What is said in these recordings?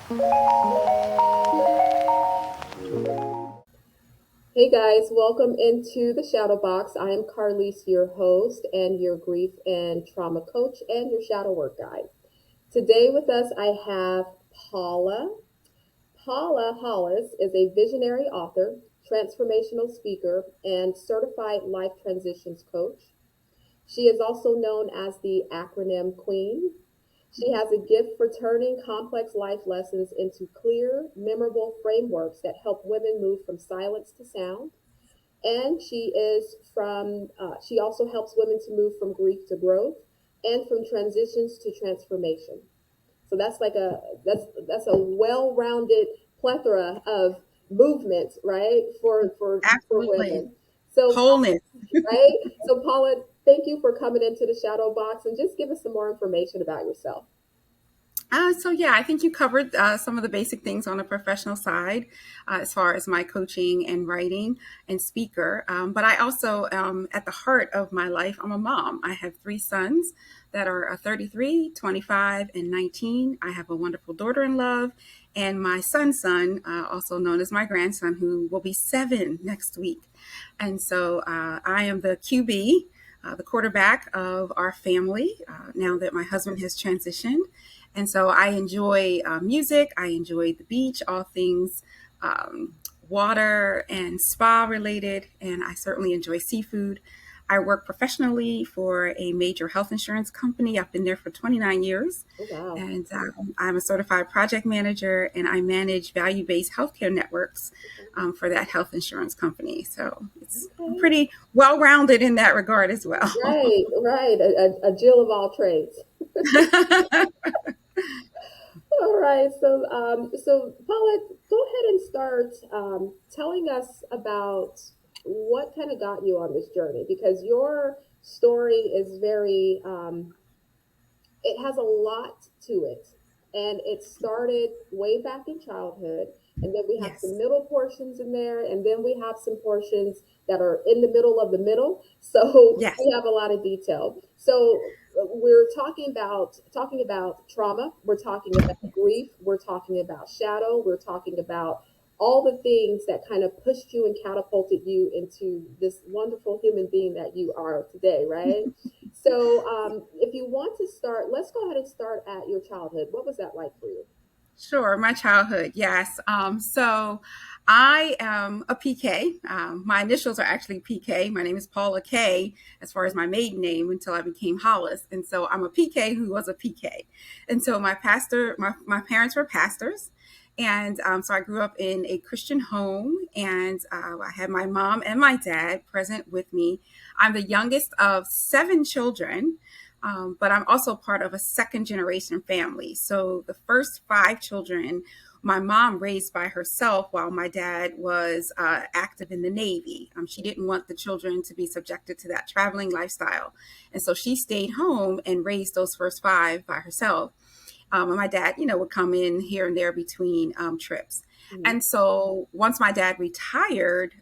Hey guys, welcome into the Shadow Box. I am Carlise, your host and your grief and trauma coach and your shadow work guide. Today with us, I have Paula. Paula Hollis is a visionary author, transformational speaker, and certified life transitions coach. She is also known as the Acronym Queen. She has a gift for turning complex life lessons into clear, memorable frameworks that help women move from silence to sound. And she also helps women to move from grief to growth and from transitions to transformation. So that's a well-rounded plethora of movement, right? For Absolutely. women. So Wholeness. right. So Paula, thank you for coming into the shadow box and just give us some more information about yourself. So I think you covered some of the basic things on the professional side as far as my coaching and writing and speaker. But I also, at the heart of my life, I'm a mom. I have three sons that are 33, 25, and 19. I have a wonderful daughter in love, and my son's son, also known as my grandson, who will be 7 next week. And so I am the QB. The quarterback of our family, now that my husband has transitioned. And so I enjoy music, I enjoy the beach, all things um, water and spa related, and I certainly enjoy seafood. I work professionally for a major health insurance company. I've been there for 29 years, Oh wow. and I'm a certified project manager, and I manage value based healthcare networks for that health insurance company. So I'm Okay. pretty well rounded in that regard as well. Right, right. A Jill of all trades. All right. So Paula, go ahead and start telling us about what kind of got you on this journey because your story is it has a lot to it. And it started way back in childhood. And then we have some Yes. middle portions in there. And then we have some portions that are in the middle of the middle. So Yes. we have a lot of detail. So we're talking about trauma. We're talking about grief. We're talking about shadow. We're talking about all the things that kind of pushed you and catapulted you into this wonderful human being that you are today, right? So, if you want to start, let's go ahead and start at your childhood. What was that like for you? Sure, my childhood, yes. So I am a PK. My initials are actually PK. My name is Paula K, as far as my maiden name, until I became Hollis. And so I'm a PK who was a PK. And so my parents were pastors. And so I grew up in a Christian home, and I had my mom and my dad present with me. I'm the youngest of 7 children. But I'm also part of a second generation family. So the first 5 children, my mom raised by herself while my dad was active in the Navy. She didn't want the children to be subjected to that traveling lifestyle. And so she stayed home and raised those first 5 by herself. And my dad, would come in here and there between trips. Mhm. And so once my dad retired,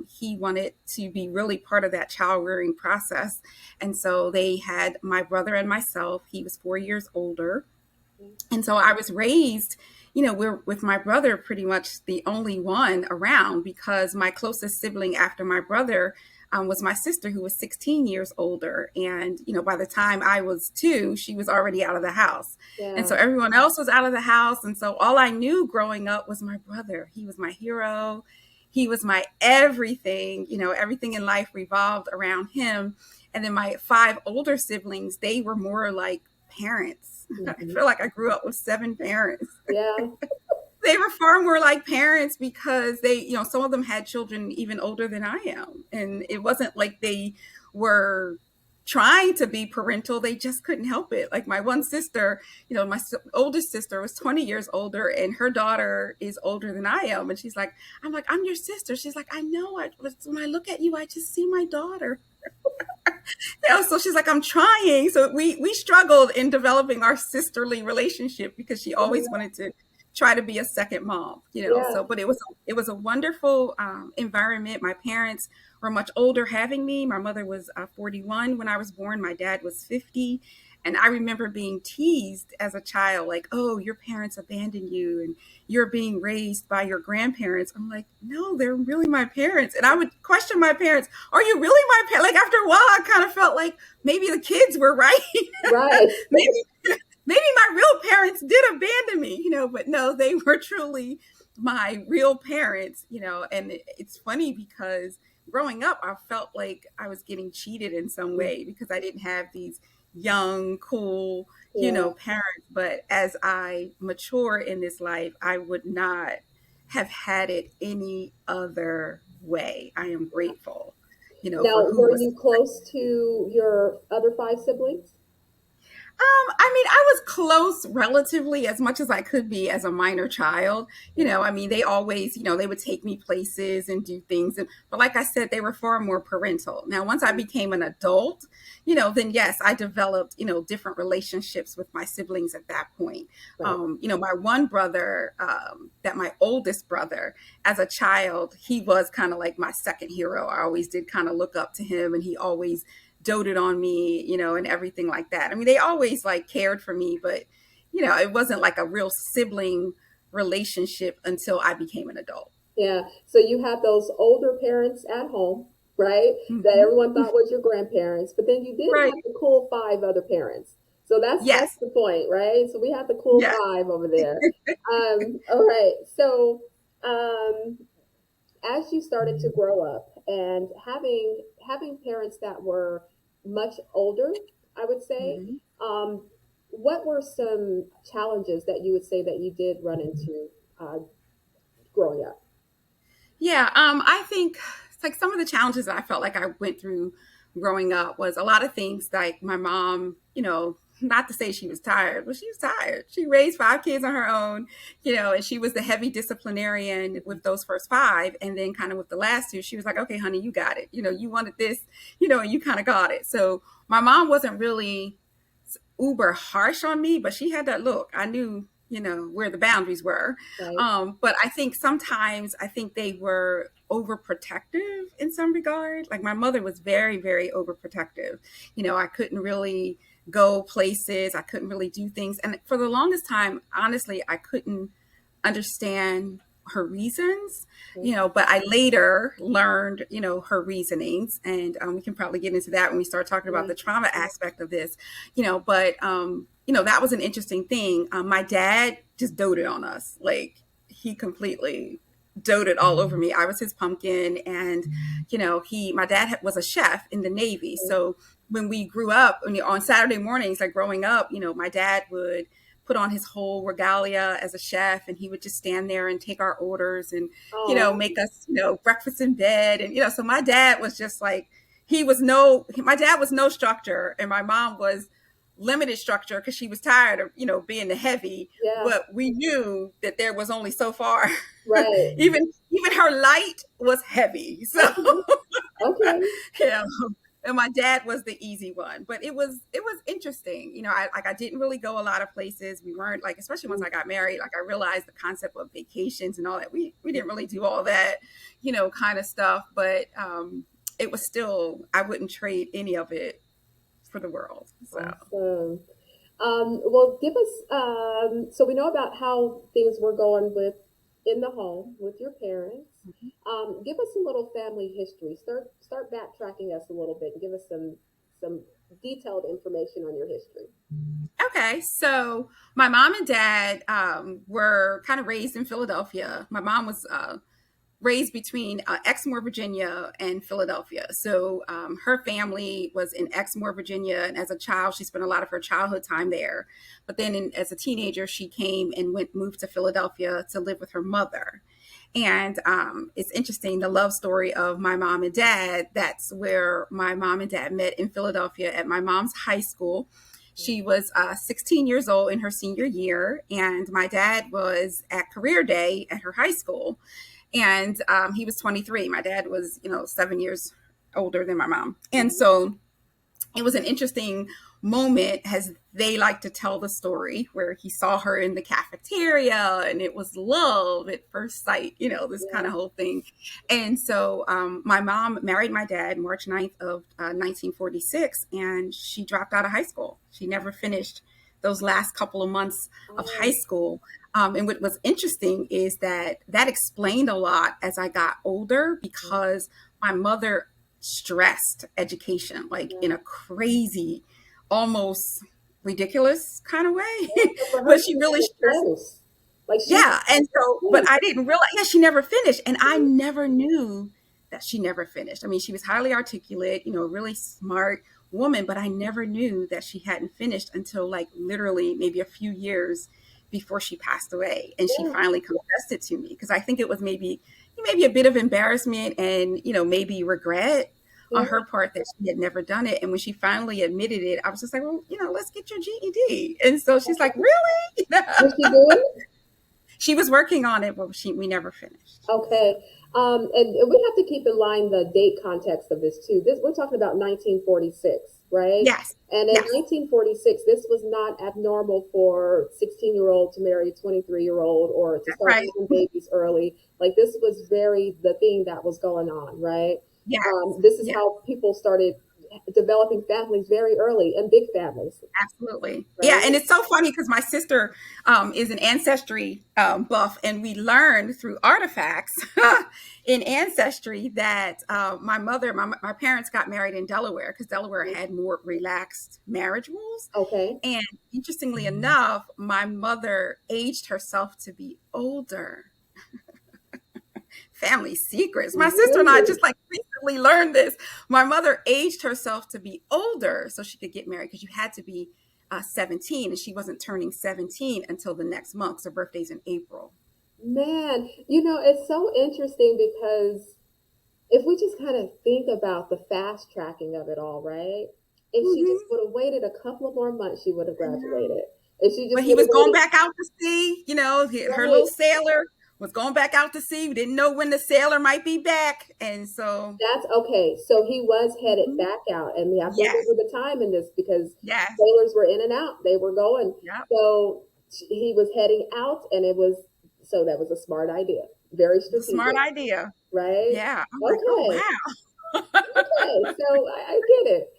he wanted to be really part of that child rearing process. And so they had my brother and myself. He was 4 years older. And so I was raised, we're with my brother pretty much the only one around because my closest sibling after my brother was my sister who was 16 years older. And, by the time I was 2, she was already out of the house. And so Yeah. everyone else was out of the house. And so all I knew growing up was my brother. He was my hero. He was my everything. Everything in life revolved around him. And then my 5 older siblings, they were more like parents. I Mhm. feel like I grew up with 7 parents. Yeah. They were far more like parents because they, some of them had children even older than I am. And it wasn't like they were trying to be parental. They just couldn't help it. Like my one sister, my oldest sister was 20 years older and her daughter is older than I am. And she's like, I'm like, I'm your sister. She's like, I know. When I look at you, I just see my daughter. So she's like, I'm trying. So we struggled in developing our sisterly relationship because she always Yeah. wanted to try to be a second mom. Yeah. So but it was a wonderful environment. My parents were much older having me. My mother was 41 when I was born. My dad was 50. And I remember being teased as a child, like, oh, your parents abandoned you and you're being raised by your grandparents. I'm like, no, they're really my parents. And I would question my parents, are you really my parents? Like after a while, I kind of felt like maybe the kids were right. Right. maybe my real parents did abandon me, but no, they were truly my real parents, and it's funny because growing up, I felt like I was getting cheated in some way because I didn't have these young, cool, Yeah. parents. But as I mature in this life, I would not have had it any other way. I am grateful, for Now, who were was. you close to your other five siblings? I mean, I was close relatively as much as I could be as a minor child. I mean, they always, they would take me places and do things. But like I said, they were far more parental. Now, once I became an adult, then yes, I developed, different relationships with my siblings at that point. Right. My one brother, that my oldest brother, as a child, he was kind of like my second hero. I always did kind of look up to him, and he always doted on me, and everything like that. I mean, they always like cared for me, but it wasn't like a real sibling relationship until I became an adult. Yeah. So you had those older parents at home, right? That Mm-hmm. everyone thought was your grandparents, but then you did Right. have the cool five other parents. So that's Yes. the point, right? So we have the cool Yes. five over there. All right. So um, as you started to grow up and having parents that were much older, I would say, Mhm. what were some challenges that you would say that you did run into growing up? Yeah, I think it's like some of the challenges that I felt like I went through growing up was a lot of things like my mom, not to say she was tired, but she was tired. She raised five kids on her own, and she was the heavy disciplinarian with those first five. And then kind of with the last two, she was like, okay, honey, you got it. You wanted this, and you kind of got it. So my mom wasn't really uber harsh on me, but she had that look. I knew, where the boundaries were. Right. But I think sometimes I think they were overprotective in some regard. Like my mother was very, very overprotective. I couldn't really go places. I couldn't really do things. And for the longest time, honestly, I couldn't understand her reasons, but I later learned, her reasonings, and we can probably get into that when we start talking about Yeah. the trauma aspect of this, but that was an interesting thing. My dad just doted on us. Like he completely doted all over me. I was his pumpkin, and my dad was a chef in the Navy. So when we grew up, on Saturday mornings, like growing up, my dad would put on his whole regalia as a chef, and he would just stand there and take our orders and Oh, make us breakfast in bed. And so my dad was just like, my dad was no structure, and my mom was limited structure because she was tired of being the heavy. yeah. But we knew that there was only so far. Right. Even her light was heavy, so Okay. Okay. you know and my dad was the easy one. But it was interesting. I didn't really go a lot of places. We weren't like, especially once I got married, like I realized the concept of vacations and all that. We didn't really do all that kind of stuff. But it was still, I wouldn't trade any of it for the world. So Awesome. Well, give us, so we know about how things were going with in the home with your parents. Give us a little family history. Start backtracking us a little bit and give us some detailed information on your history. okay, so my mom and dad were kind of raised in Philadelphia. My mom was raised between Exmoor, Virginia, and Philadelphia. So her family was in Exmoor, Virginia, and as a child, she spent a lot of her childhood time there. But then, as a teenager, she came and moved to Philadelphia to live with her mother. And it's interesting, the love story of my mom and dad. That's where my mom and dad met, in Philadelphia at my mom's high school. She was 16 years old in her senior year, and my dad was at career day at her high school. And he was 23. My dad was, 7 years older than my mom. And so it was an interesting moment as they like to tell the story where he saw her in the cafeteria and it was love at first sight, this kind Yeah. of whole thing. And so my mom married my dad March 9th of 1946, and she dropped out of high school. She never finished those last couple of months of high Oh, school. And what was interesting is that explained a lot as I got older, because my mother stressed education like yeah. in a crazy, almost ridiculous kind of way. Yeah, so for her, But she she really never stressed. close. Like she Yeah. And so, was. but I didn't realize, yeah, she never finished. And I never knew that she never finished. I mean, she was highly articulate, really smart woman, but I never knew that she hadn't finished until like literally maybe a few years before she passed away. And she Yeah, finally confessed it to me, because I think it was maybe a bit of embarrassment and, maybe regret on yeah. her part that she had never done it. And when she finally admitted it, I was just like, well, let's get your GED. And so she's like, really? Did she do it? She was working on it, but we never finished. Okay. And we have to keep in mind the date context of this too. This we're talking about 1946, right? Yes. And in Yes. 1946, this was not abnormal for 16-year-old to marry a 23-year-old or to That's start right. having babies early. Like this was very the thing that was going on, right? Yes. This is Yes. how people started developing families very early and big families, Absolutely. Yeah. right? And it's so funny because my sister is an ancestry buff, and we learned through artifacts in ancestry that my parents got married in Delaware because Delaware had more relaxed marriage rules. Okay. And interestingly enough, my mother aged herself to be older. Family secrets. My sister and I Really? just like recently learned this. My mother aged herself to be older so she could get married, because you had to be 17, and she wasn't turning 17 until the next month. So her birthday's in April. Man, it's so interesting because if we just kind of think about the fast tracking of it all, right? If she just Mm-hmm. would have waited a couple of more months, she would have I know. graduated. If she But just he would have was going waited, back out to sea. Her right? little sailor was going back out to sea. We didn't know when the sailor might be back. And so, That's okay. So he was headed mhm. back out, and we have to Yes, remember the time in this because yes, sailors were in and out. They were going. yep. So he was heading out, and that was a smart idea, very It's a smart strategic, idea. right? Yeah. I'm like, oh, Okay. wow. Okay, so I get it.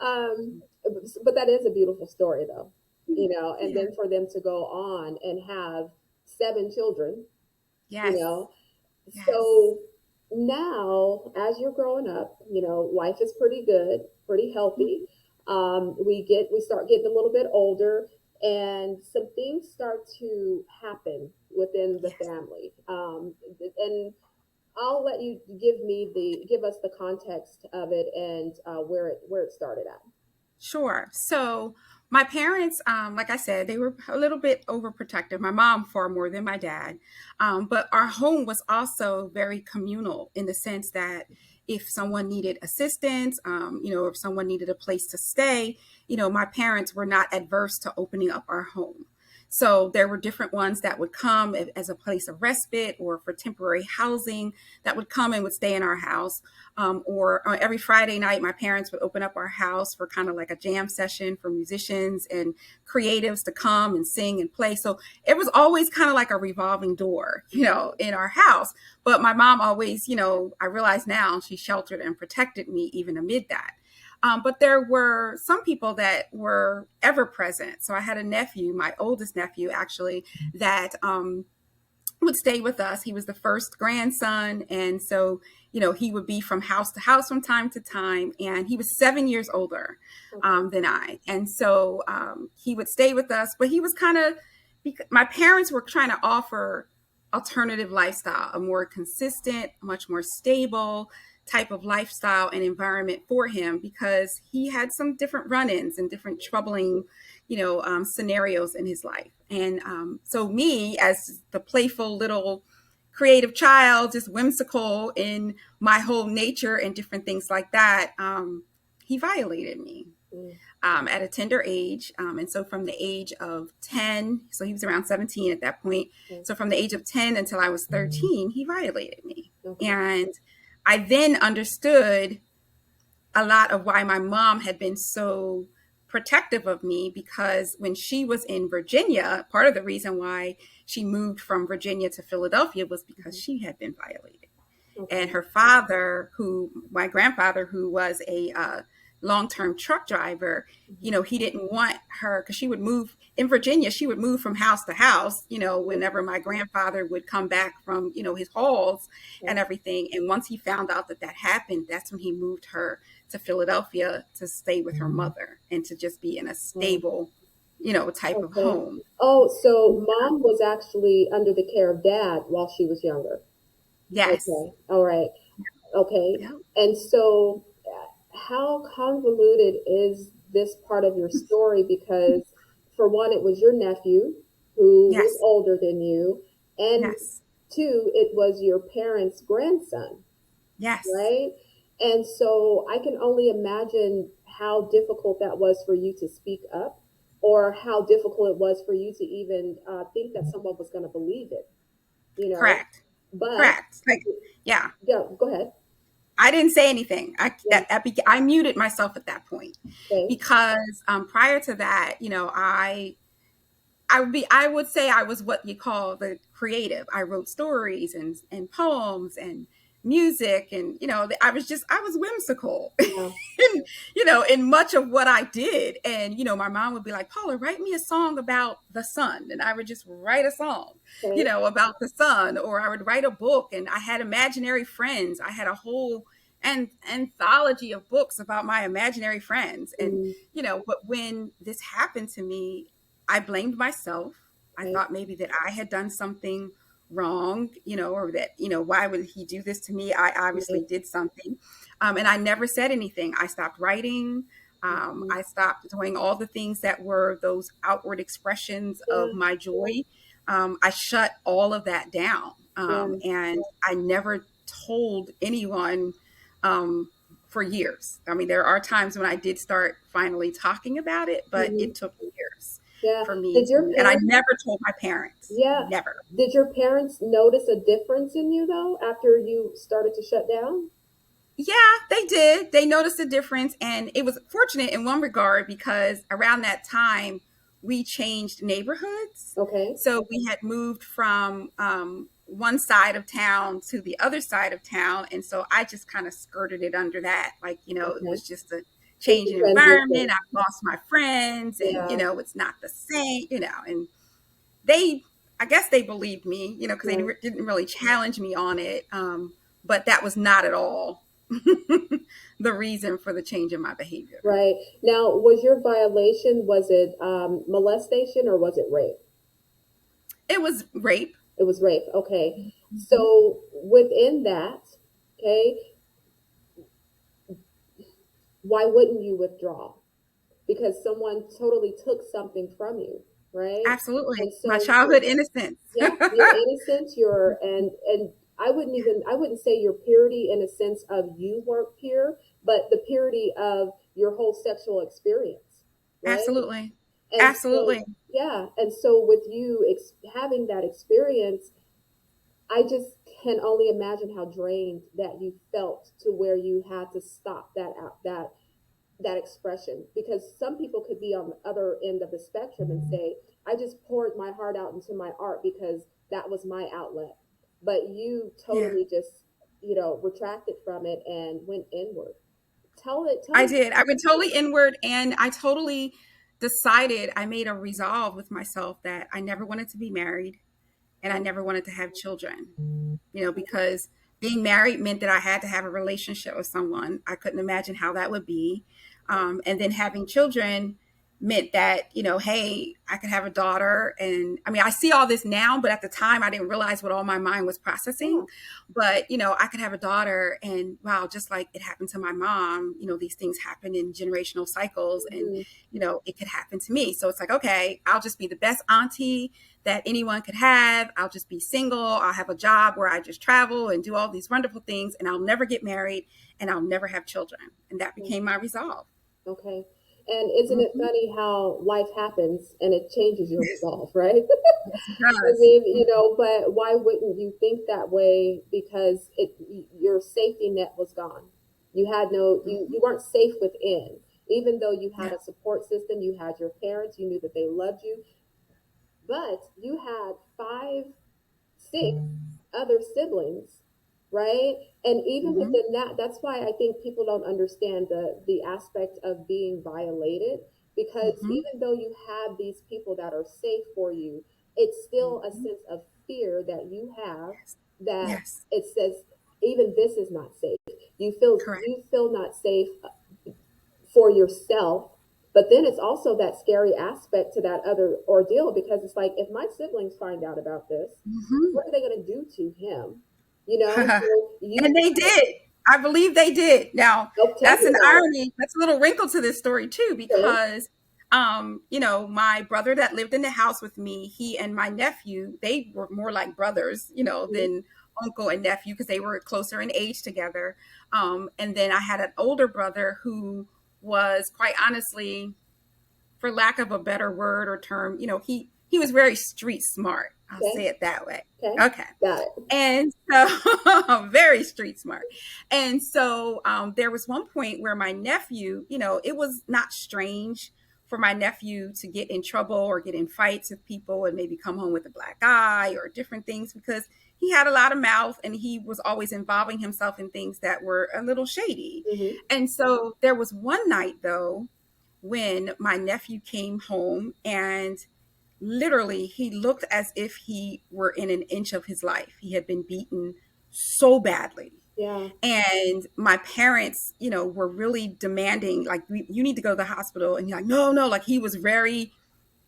Um, but that is a beautiful story, though, and Yeah. then for them to go on and have 7 children, you Yes. know. Yes. So now, as you're growing up, life is pretty good, pretty healthy. We start getting a little bit older, and some things start to happen within the Yes. family. And I'll let you give us the context of it and where it started at. Sure. So my parents, like I said, they were a little bit overprotective. My mom far more than my dad. But our home was also very communal in the sense that if someone needed assistance, if someone needed a place to stay, my parents were not adverse to opening up our home. So there were different ones that would come as a place of respite or for temporary housing that would come and would stay in our house. Or every Friday night, my parents would open up our house for kind of like a jam session for musicians and creatives to come and sing and play. So it was always kind of like a revolving door, in our house. But my mom always, I realize now she sheltered and protected me even amid that. But there were some people that were ever present. So I had a nephew, my oldest nephew, actually, that would stay with us. He was the first grandson. And so, he would be from house to house from time to time. And he was 7 years older Okay. than I. And so he would stay with us, but he was kind of, my parents were trying to offer alternative lifestyle, a more consistent, much more stable type of lifestyle and environment for him, because he had some different run-ins and different troubling scenarios in his life. And so me, as the playful little creative child, just whimsical in my whole nature and different things like that, he violated me Mm. at a tender age. And so from the age of 10, so he was around 17 at that point. Okay. So from the age of 10 until I was 13, he violated me. Okay. And I then understood a lot of why my mom had been so protective of me, because when she was in Virginia, part of the reason why she moved from Virginia to Philadelphia was because she had been violated. Okay. And her father, my grandfather, who was a long-term truck driver, he didn't want her, because she would move in Virginia. She would move from house to house, whenever my grandfather would come back from, his hauls and everything. And once he found out that happened, that's when he moved her to Philadelphia to stay with her mother and to just be in a stable, type of Okay. home. Oh, so mom was actually under the care of dad while she was younger. Yes. Okay. All right. Okay. Yep. And so, how convoluted is this part of your story? Because, for one, it was your nephew who was Yes. older than you, and Yes. two, it was your parents' grandson, Yes. right? And so, I can only imagine how difficult that was for you to speak up, or how difficult it was for you to even think that someone was going to believe it, you know? Correct. But, Correct. Like, yeah. yeah, go ahead. I didn't say anything. Yeah. I muted myself at that point, Okay. because prior to that, I would say I was what you call the creative. I wrote stories and poems and music, and I was whimsical. Yeah. in, in much of what I did. And my mom would be like, Paula, write me a song about the sun. And I would just write a song, Okay. about the sun. Or I would write a book, and I had imaginary friends. I had a whole anthology of books about my imaginary friends. And Mm, but when this happened to me, I blamed myself. I okay. thought maybe that I had done something wrong, or that, why would he do this to me? I obviously Right. did something. And I never said anything. I stopped writing. Mhm. I stopped doing all the things that were those outward expressions Yeah. of my joy. I shut all of that down. Yeah. And I never told anyone for years. I mean, there are times when I did start finally talking about it, but Mhm. it took years Yeah. for me Did your to, and I parents, never told my parents. yeah, Never. did your parents notice a difference in you though after you started to shut down? Yeah, they did. They noticed a difference. And it was fortunate in one regard, because around that time, we changed neighborhoods. Okay. So we had moved from one side of town to the other side of town. And so I just kind of skirted it under that. Like, it Okay. was just a Just change a in environment. transition. I've lost my friends, and, Yeah. it's not the same, and they, I guess they believed me, because they Right. didn't really challenge me on it. But that was not at all the reason for the change in my behavior. Right. Now, was your violation, was it molestation or was it rape? It was rape. It was rape. Okay. Mhm. So within that, okay, why wouldn't you withdraw? Because someone totally took something from you, right? And Absolutely. My so, childhood innocence. yeah, your innocence, your and I wouldn't say your purity in a sense of you weren't pure, but the purity of your whole sexual experience, right? Absolutely. And so, Absolutely. yeah, and so with you having that experience, I just can only imagine how drained that you felt to where you had to stop that expression, because some people could be on the other end of the spectrum and say, I just poured my heart out into my art because that was my outlet, but you Yeah. totally just retracted from it and went inward. Tell I me. did. I went totally inward, and I totally decided, I made a resolve with myself that I never wanted to be married, and I never wanted to have children. Because being married meant that I had to have a relationship with someone. I couldn't imagine how that would be. And then having children meant that, hey, I could have a daughter. And I mean, I see all this now, but at the time I didn't realize what all my mind was Yeah. processing. But, I could have a daughter, and wow, just like it happened to my mom, these things happen in generational cycles, and, Mhm. it could happen to me. So it's like, okay, I'll just be the best auntie that anyone could have. I'll just be single. I'll have a job where I just travel and do all these wonderful things, and I'll never get married, and I'll never have children. And that became my resolve. Okay. And isn't it Mm-hmm. funny how life happens and it changes your resolve, right? Yes, it I does. mean, but why wouldn't you think that way? Because your safety net was gone. You had no, you Mm-hmm. weren't safe within. even though you had Yeah. a support system, you had your parents, you knew that they loved you, but you had five, six other siblings, right? And even Mm-hmm. within that, that's why I think people don't understand the aspect of being violated, because Mm-hmm. even though you have these people that are safe for you, it's still a Mm-hmm. sense of fear that you have, that Yes. it says even this is not safe. Correct. You feel not safe for yourself. But then it's also that scary aspect to that other ordeal, because it's like, if my siblings find out about this, Mm-hmm. what are they going to do to him? You know, so And they did. I believe they did. Now, tell that's me an about it. irony. That's a little wrinkle to this story too, Okay. because my brother that lived in the house with me, he and my nephew, they were more like brothers, Mm-hmm. than uncle and nephew, because they were closer in age together. And then I had an older brother who was, quite honestly, for lack of a better word or term, he was very street smart. I'll Okay. say it that way. Okay. Okay. Got it. And so very street smart. And so there was one point where my nephew, it was not strange for my nephew to get in trouble or get in fights with people and maybe come home with a black eye or different things, because he had a lot of mouth and he was always involving himself in things that were a little shady. Mm-hmm. And so there was one night, though, when my nephew came home, and literally he looked as if he were in an inch of his life. He had been beaten so badly. Yeah. And my parents, were really demanding, like, you need to go to the hospital. And he's like, no, no, like he was very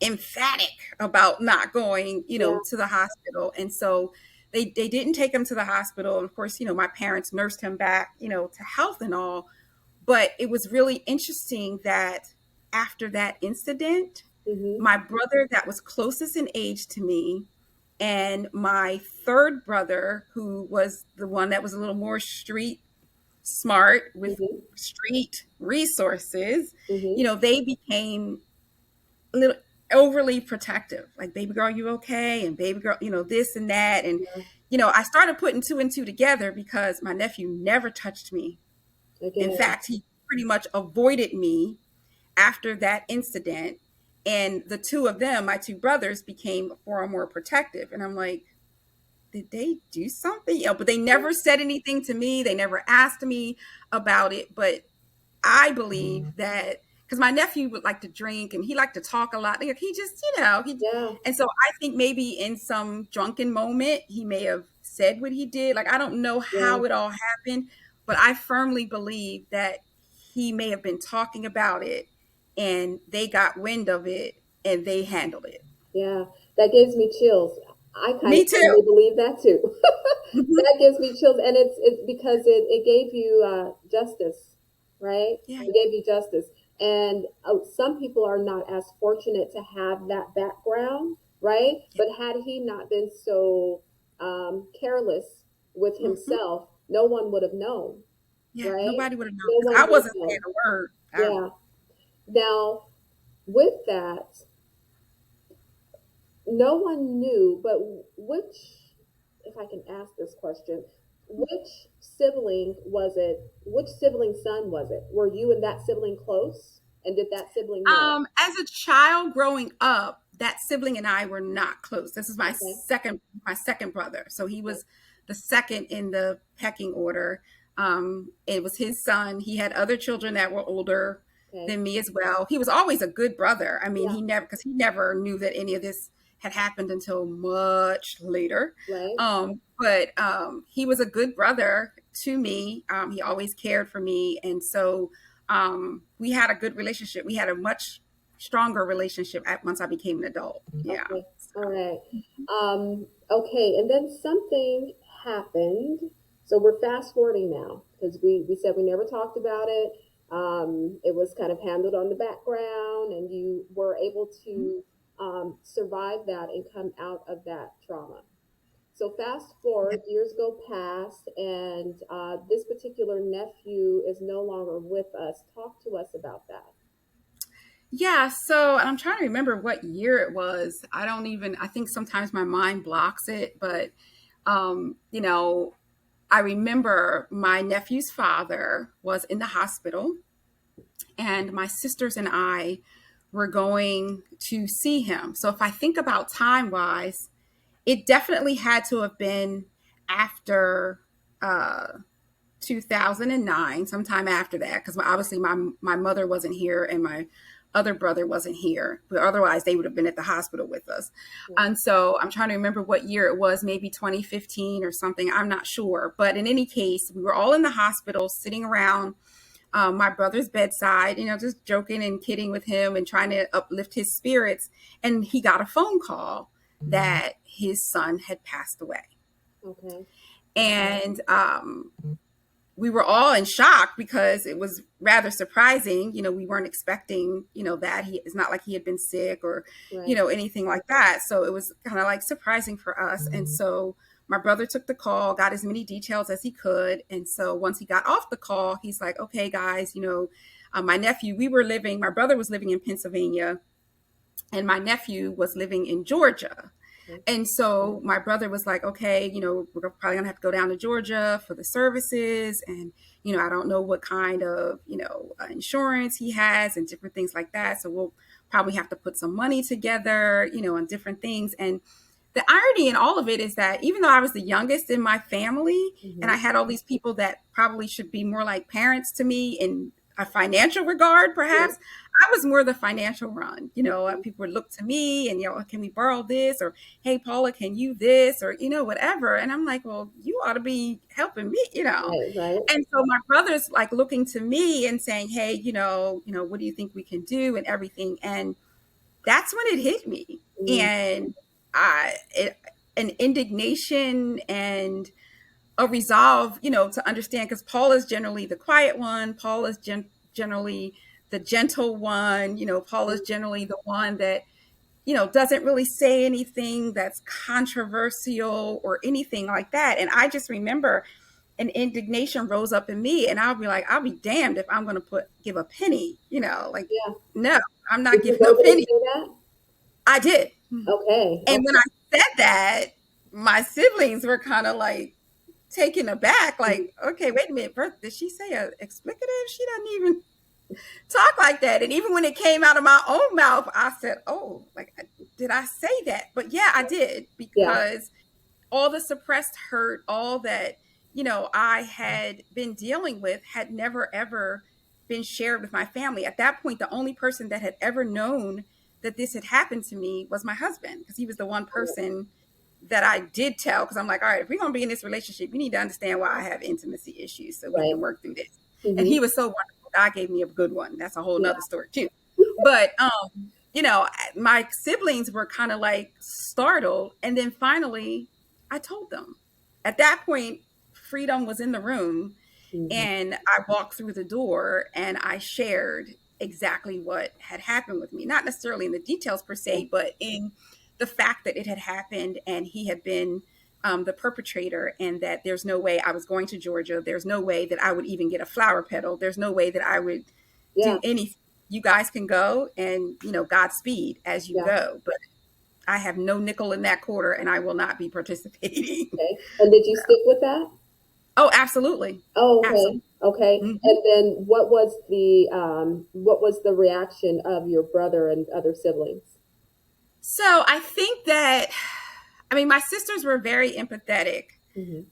emphatic about not going, Yeah. to the hospital. And so they didn't take him to the hospital. And of course, my parents nursed him back, to health and all. But it was really interesting that after that incident, Mm-hmm. my brother that was closest in age to me and my third brother, who was the one that was a little more street smart with Mm-hmm. street resources, Mm-hmm. they became a little overly protective. Like, baby girl, you okay? And baby girl, this and that. And, Yeah. I started putting two and two together because my nephew never touched me. In Again. fact, he pretty much avoided me after that incident. And the two of them, my two brothers, became far more protective. And I'm like, did they do something? But they Yeah. never said anything to me. They never asked me about it. But I believe that, because my nephew would like to drink and he liked to talk a lot. Like, he just, Yeah. and so I think maybe in some drunken moment, he may have said what he did. Like, I don't know Yeah. how it all happened, but I firmly believe that he may have been talking about it and they got wind of it and they handled it. Yeah. That gives me chills. I kind of Me too. firmly believe that too. Hmm. That gives me chills, and it's because it gave you justice, right? Yeah. It gave you justice, and some people are not as fortunate to have that background, right? Yeah. But had he not been so careless with Hmm. himself, no one would have known, Yeah. right? Nobody would have known No because one I would have wasn't saying known. a word. Yeah. Now, with that, no one knew, but which, if I can ask this question, which sibling was it? Which sibling son was it? Were you and that sibling close? And did that sibling know? As a child growing up, that sibling and I were not close. This is Okay. my second brother. So he Okay. was the second in the pecking order. It was his son. He had other children that were older Okay. than me as well. He was always a good brother. I mean, Yeah. because he never knew that any of this had happened until much later. Right. But he was a good brother to me. He always cared for me. And so we had a good relationship. We had a much stronger relationship once I became an adult. Yeah. Okay. All right. Okay. And then something happened. So we're fast forwarding now, because we said we never talked about it. It was kind of handled on the background, and you were able to survive that and come out of that trauma. So fast forward, years go past, and this particular nephew is no longer with us. Talk to us about that. Yeah. So I'm trying to remember what year it was. I think sometimes my mind blocks it, but, um, you know, I remember my nephew's father was in the hospital and my sisters and I were going to see him. So if I think about time wise, it definitely had to have been after 2009, sometime after that, because obviously my mother wasn't here and my other brother wasn't here, but otherwise they would have been at the hospital with us. And so I'm trying to remember what year it was, maybe 2015 or something. I'm not sure. But in any case, we were all in the hospital sitting around my brother's bedside, just joking and kidding with him and trying to uplift his spirits. And he got a phone call that his son had passed away. Okay. And we were all in shock because it was rather surprising. We weren't expecting, that it's not like he had been sick or, Right. Anything like that. So it was kind of like surprising for us. And so my brother took the call, got as many details as he could. And so once he got off the call, he's like, okay, guys, my nephew, my brother was living in Pennsylvania and my nephew was living in Georgia. And so my brother was like, okay, we're probably gonna have to go down to Georgia for the services. And, I don't know what kind of, insurance he has and different things like that. So we'll probably have to put some money together, on different things. And the irony in all of it is that even though I was the youngest in my family and I had all these people that probably should be more like parents to me in a financial regard, perhaps, I was more the financial run. People would look to me and, can we borrow this? Or, hey, Paula, can you this? Or, whatever. And I'm like, well, you ought to be helping me, Right. And so my brother's like looking to me and saying, hey, what do you think we can do and everything? And that's when it hit me. And an indignation and a resolve, to understand, because Paul is generally the quiet one. Paul is generally the gentle one. Paul is generally the one that, doesn't really say anything that's controversial or anything like that. And I just remember an indignation rose up in me and I'll be like, I'll be damned if I'm going to give a penny, no, I'm not Did you giving go a to penny. say that? I did. Okay. And when I said that, my siblings were kind of like taken aback, like, okay, wait a minute, Bert, did she say a explicative? She doesn't even talk like that. And even when it came out of my own mouth, I said, oh, like, did I say that? But yeah, I did, because all the suppressed hurt, all that, I had been dealing with had never, ever been shared with my family. At that point, the only person that had ever known that this had happened to me was my husband, because he was the one person that I did tell, because I'm like, all right, if we're going to be in this relationship, you need to understand why I have intimacy issues so we can work through this. And he was so wonderful. God gave me a good one. That's a whole nother story too. But, my siblings were kind of like startled. And then finally I told them. At that point, freedom was in the room. And I walked through the door and I shared exactly what had happened with me. Not necessarily in the details per se, but in the fact that it had happened and he had been the perpetrator, and that there's no way I was going to Georgia. There's no way that I would even get a flower petal. There's no way that I would do anything. You guys can go and, Godspeed as you go. But I have no nickel in that quarter and I will not be participating. Okay. And did you stick with that? Oh, absolutely. Oh, okay. Absolutely. Okay. And then what was the reaction of your brother and other siblings? So I think that, my sisters were very empathetic.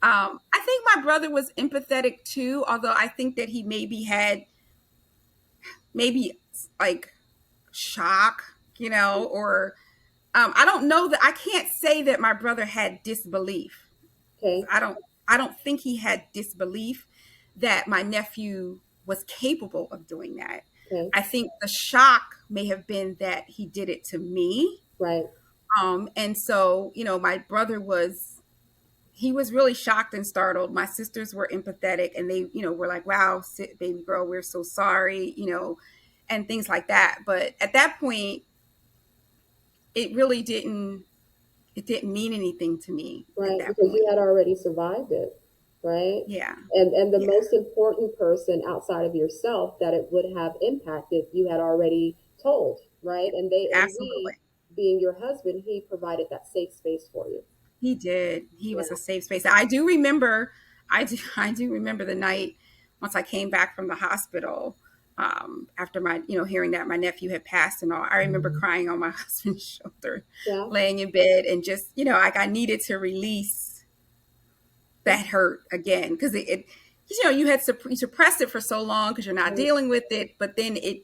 I think my brother was empathetic too, although I think that he had like shock, or I don't know that I can't say that my brother had disbelief. Okay. I don't think he had disbelief that my nephew was capable of doing that. Okay. I think the shock may have been that he did it to me. Right. And so, my brother was really shocked and startled. My sisters were empathetic and they, were like, wow, baby girl, we're so sorry, and things like that. But at that point, it really didn't mean anything to me. Right. At that Because point. you had already survived it. Right. Yeah. And the most important person outside of yourself that it would have impacted, you had already told. Right. And Absolutely. he, being your husband, he provided that safe space for you. He did. He was a safe space. I do remember the night once I came back from the hospital. after my, hearing that my nephew had passed and all. I remember crying on my husband's shoulder, Yeah. laying in bed, and just, like I needed to release that hurt again, because you had you suppressed it for so long because you're not Right. dealing with it, but then it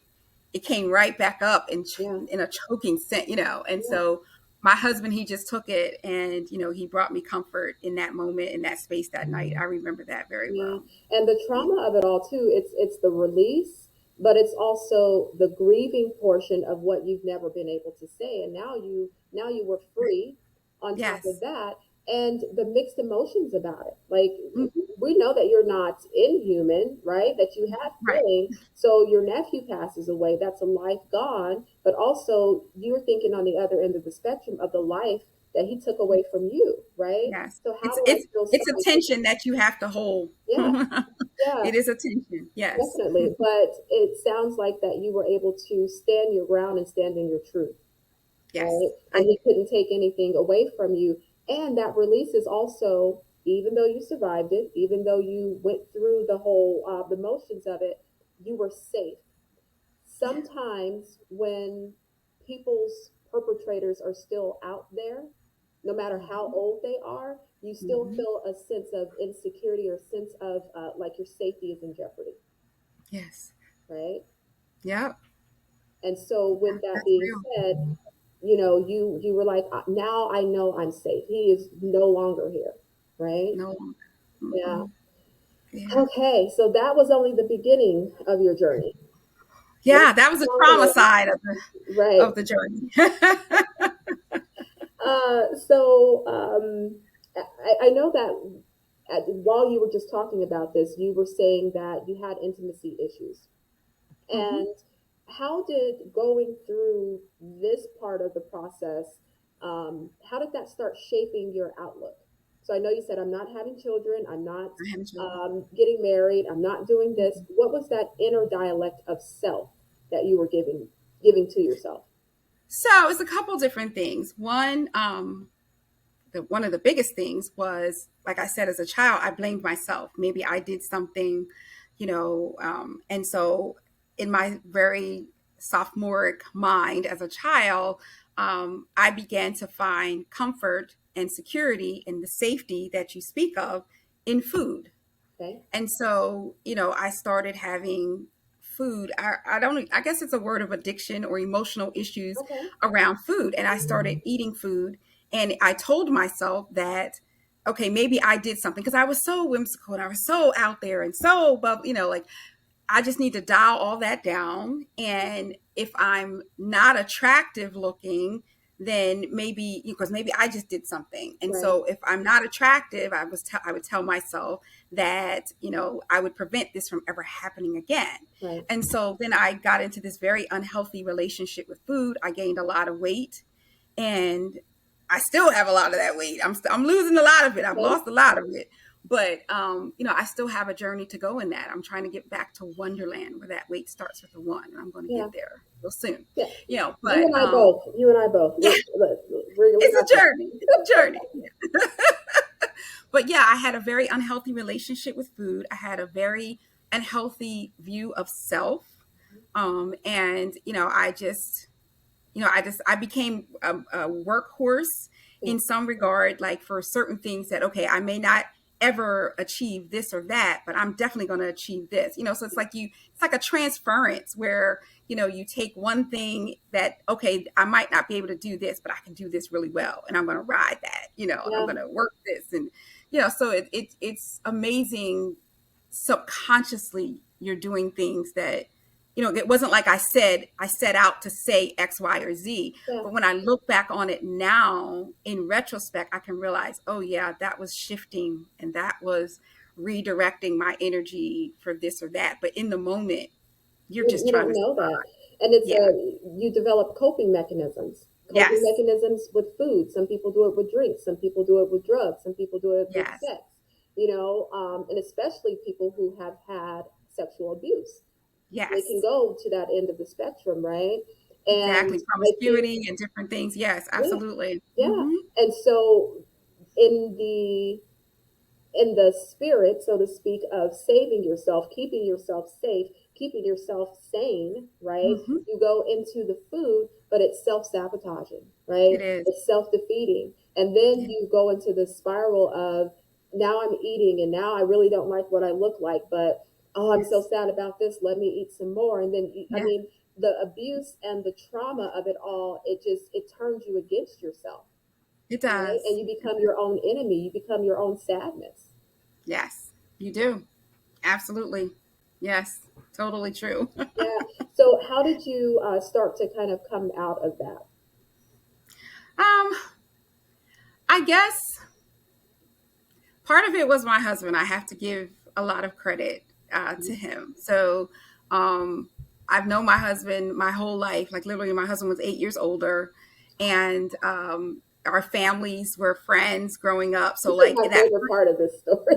came right back up Yeah. in a choking sense, and Yeah. so my husband, he just took it, and he brought me comfort in that moment, in that space, that night. I remember that very Yeah. well. And the Yeah. trauma of it all too, it's the release, but it's also the grieving portion of what you've never been able to say. And now you were free on top of Yes. that, and the mixed emotions about it. Like, Hmm. we know that you're not inhuman, right? That you have Right. feeling. So your nephew passes away, that's a life gone, but also you're thinking on the other end of the spectrum of the life that he took away from you, right? Yes. So how It's do I it's feel it's a sorry for tension that you have to hold. yeah, yeah, It is a tension. Yes. definitely. But it sounds like that you were able to stand your ground and stand in your truth, right? Yes. And he couldn't take anything away from you. And that release is also, even though you survived it, even though you went through the whole the motions of it, you were safe. Yeah. Sometimes when people's perpetrators are still out there, no matter how Hmm. old they are, you still Hmm. feel a sense of insecurity or sense of like your safety is in jeopardy, Yes. right? Yep. And so with that That's being real. said, you were like, now I know I'm safe. He is no longer here, right? No. Yeah. Mm-mm. Yeah. Okay, so that was only the beginning of your journey. Let's Yeah. That was the talk trauma about side of right. the journey. I know that while you were just talking about this, you were saying that you had intimacy issues. Hmm. And how did going through this part of the process, how did that start shaping your outlook? So I know you said, I'm not having children, I'm not I have children. getting married, I'm not doing this. What was that inner dialect of self that you were giving to yourself? So it's a couple different things. One, one of the biggest things was, like I said, as a child, I blamed myself. Maybe I did something, and so in my very sophomoric mind as a child, I began to find comfort and security in the safety that you speak of in food. Okay. And so, I started having food. I don't, I guess it's a word of addiction or emotional issues Okay. around food. And I started eating food. And I told myself that, okay, maybe I did something, because I was so whimsical and I was so out there and so, but, like, I just need to dial all that down. And if I'm not attractive looking, then maybe, because maybe I just did something. And Right. so if I'm not attractive, I would tell myself that, I would prevent this from ever happening again. Right. And so then I got into this very unhealthy relationship with food. I gained a lot of weight, and I still have a lot of that weight. I'm losing a lot of it. I've Okay. lost a lot of it, but I still have a journey to go in that. I'm trying to get back to Wonderland, where that weight starts with a one, and I'm going to Yeah. get there real soon. Yeah. You But and I both. You and I both. yeah, We got it's a this. journey. It's a journey. But yeah, I had a very unhealthy relationship with food. I had a very unhealthy view of self, and I became a workhorse Yeah. in some regard, like for certain things that, okay, I may not ever achieve this or that, but I'm definitely going to achieve this, so it's like a transference where, you take one thing that, okay, I might not be able to do this, but I can do this really well. And I'm going to ride that, and I'm Yeah. going to work this. And, so it's amazing. Subconsciously, you're doing things that, it wasn't like I set out to say X, Y, or Z. Yeah. But when I look back on it now, in retrospect, I can realize, oh yeah, that was shifting, and that was redirecting my energy for this or that. But in the moment, you're just You trying don't to know survive. that. And it's Yeah. you develop coping mechanisms. Coping Yes. mechanisms with food. Some people do it with drinks. Some people do it with drugs. Some people do it with Yes. sex. And especially people who have had sexual abuse. They can Yes. go to that end of the spectrum, right? And Exactly. I think, Promiscuity and different things. Yes, yeah, absolutely. yeah. Hmm. And so in the in the spirit, so to speak, of saving yourself, keeping yourself safe, keeping yourself sane, right? Hmm. You go into the food, but it's self-sabotaging, right? It is. It's self-defeating. And then Yeah. you go into this spiral of now I'm eating and now I really don't like what I look like, but oh, I'm so Yes. sad about this. Let me eat some more. And then, I Yeah. mean, the abuse and the trauma of it all, it turns you against yourself, It right? And does. you become your own enemy. You become your own sadness. Yes, you do. Absolutely. Yes. Totally true. Yeah. So, how did you start to kind of come out of that? Um, I guess part of it was my husband. I have to give a lot of credit to him. So, um, I've known my husband my whole life. Like literally, my husband was 8 years older, and our families were friends growing up. So, This is like my that. favorite part of this story.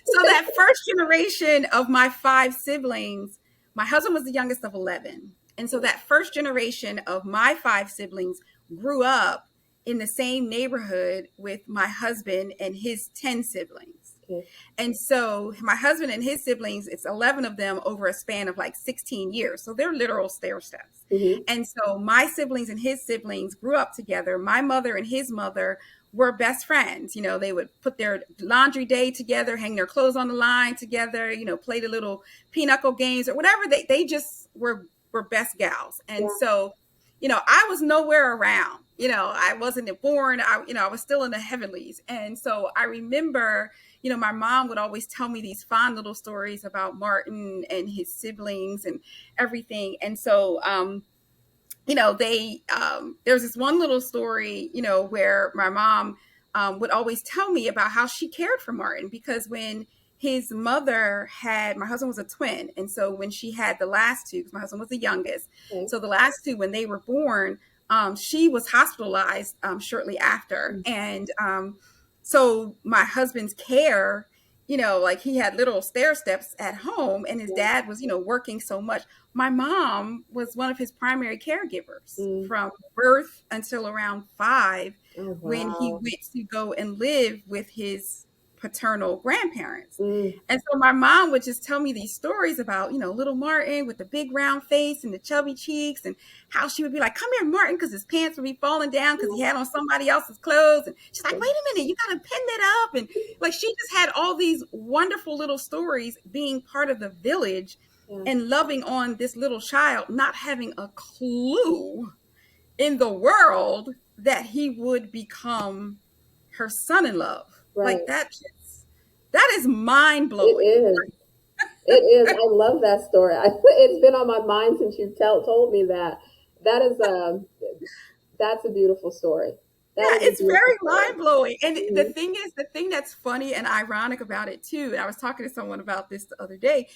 So that first generation of my five siblings, my husband was the youngest of 11. And so that first generation of my five siblings grew up in the same neighborhood with my husband and his 10 siblings. Okay. And so my husband and his siblings, it's 11 of them over a span of like 16 years. So they're literal stair steps. Mm-hmm. And so my siblings and his siblings grew up together. My mother and his mother were best friends. You know, they would put their laundry day together, hang their clothes on the line together, you know, play the little pinochle games or whatever. They just were best gals. And Yeah. so, you know, I was nowhere around. You know, I wasn't born. I was still in the heavenlies. And so I remember, you know, my mom would always tell me these fond little stories about Martin and his siblings and everything. And so, you know, there's this one little story, you know, where my mom would always tell me about how she cared for Martin because when his mother had, my husband was a twin. And so when she had the last two, because my husband was the youngest. Okay. So the last two, when they were born, she was hospitalized shortly after. And so my husband's care, you know, like he had little stair steps at home and his Yeah. dad was, you know, working so much. My mom was one of his primary caregivers Mm. from birth until around 5 Oh, when he wow. went to go and live with his paternal grandparents. Mm. And so my mom would just tell me these stories about, you know, little Martin with the big round face and the chubby cheeks and how she would be like, come here, Martin, because his pants would be falling down because he had on somebody else's clothes. And she's like, wait a minute, you got to pin that up. And like she just had all these wonderful little stories being part of the village Yeah. and loving on this little child, not having a clue in the world that he would become her son-in-law. Right. Like that is mind It blowing. is. It is. I love that story. It's been on my mind since you told me that. That is that's a beautiful story. That Yeah, is a it's beautiful very story. mind blowing. And the Mm-hmm. thing is, the thing that's funny and ironic about it too, and I was talking to someone about this the other day,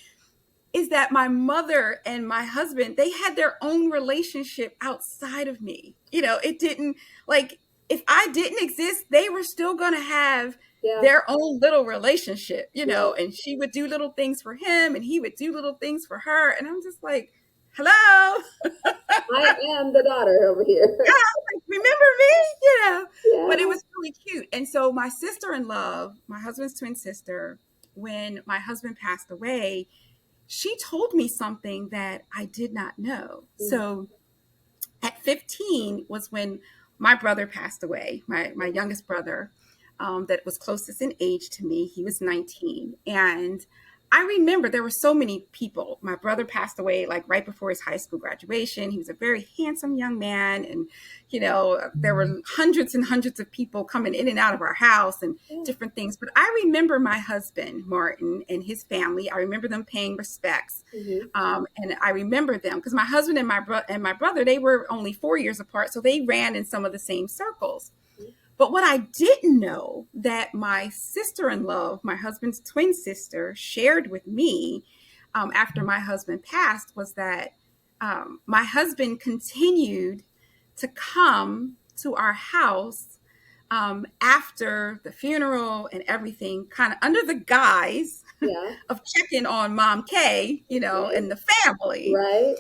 is that my mother and my husband, they had their own relationship outside of me. You know, it didn't like if I didn't exist, they were still going to have Yeah. their own little relationship, you Yeah. know, and she would do little things for him and he would do little things for her. And I'm just like, hello. I am the daughter over here. Like, remember me? You know, but it Yeah. was really cute. And so my sister-in-law, my husband's twin sister, when my husband passed away, she told me something that I did not know. Mm. So at 15 was when my brother passed away, my youngest brother, that was closest in age to me. He was 19. And I remember there were so many people. My brother passed away like right before his high school graduation. He was a very handsome young man. And, you know, there were hundreds and hundreds of people coming in and out of our house and Yeah. different things. But I remember my husband, Martin, and his family. I remember them paying respects. Mm-hmm. And I remember them because my husband and my brother, they were only 4 years apart. So they ran in some of the same circles. But what I didn't know that my sister-in-law, my husband's twin sister, shared with me after my husband passed was that my husband continued to come to our house after the funeral and everything, kind of under the guise Yeah. of checking on Mom Kay, you know, Right. and the family. Right.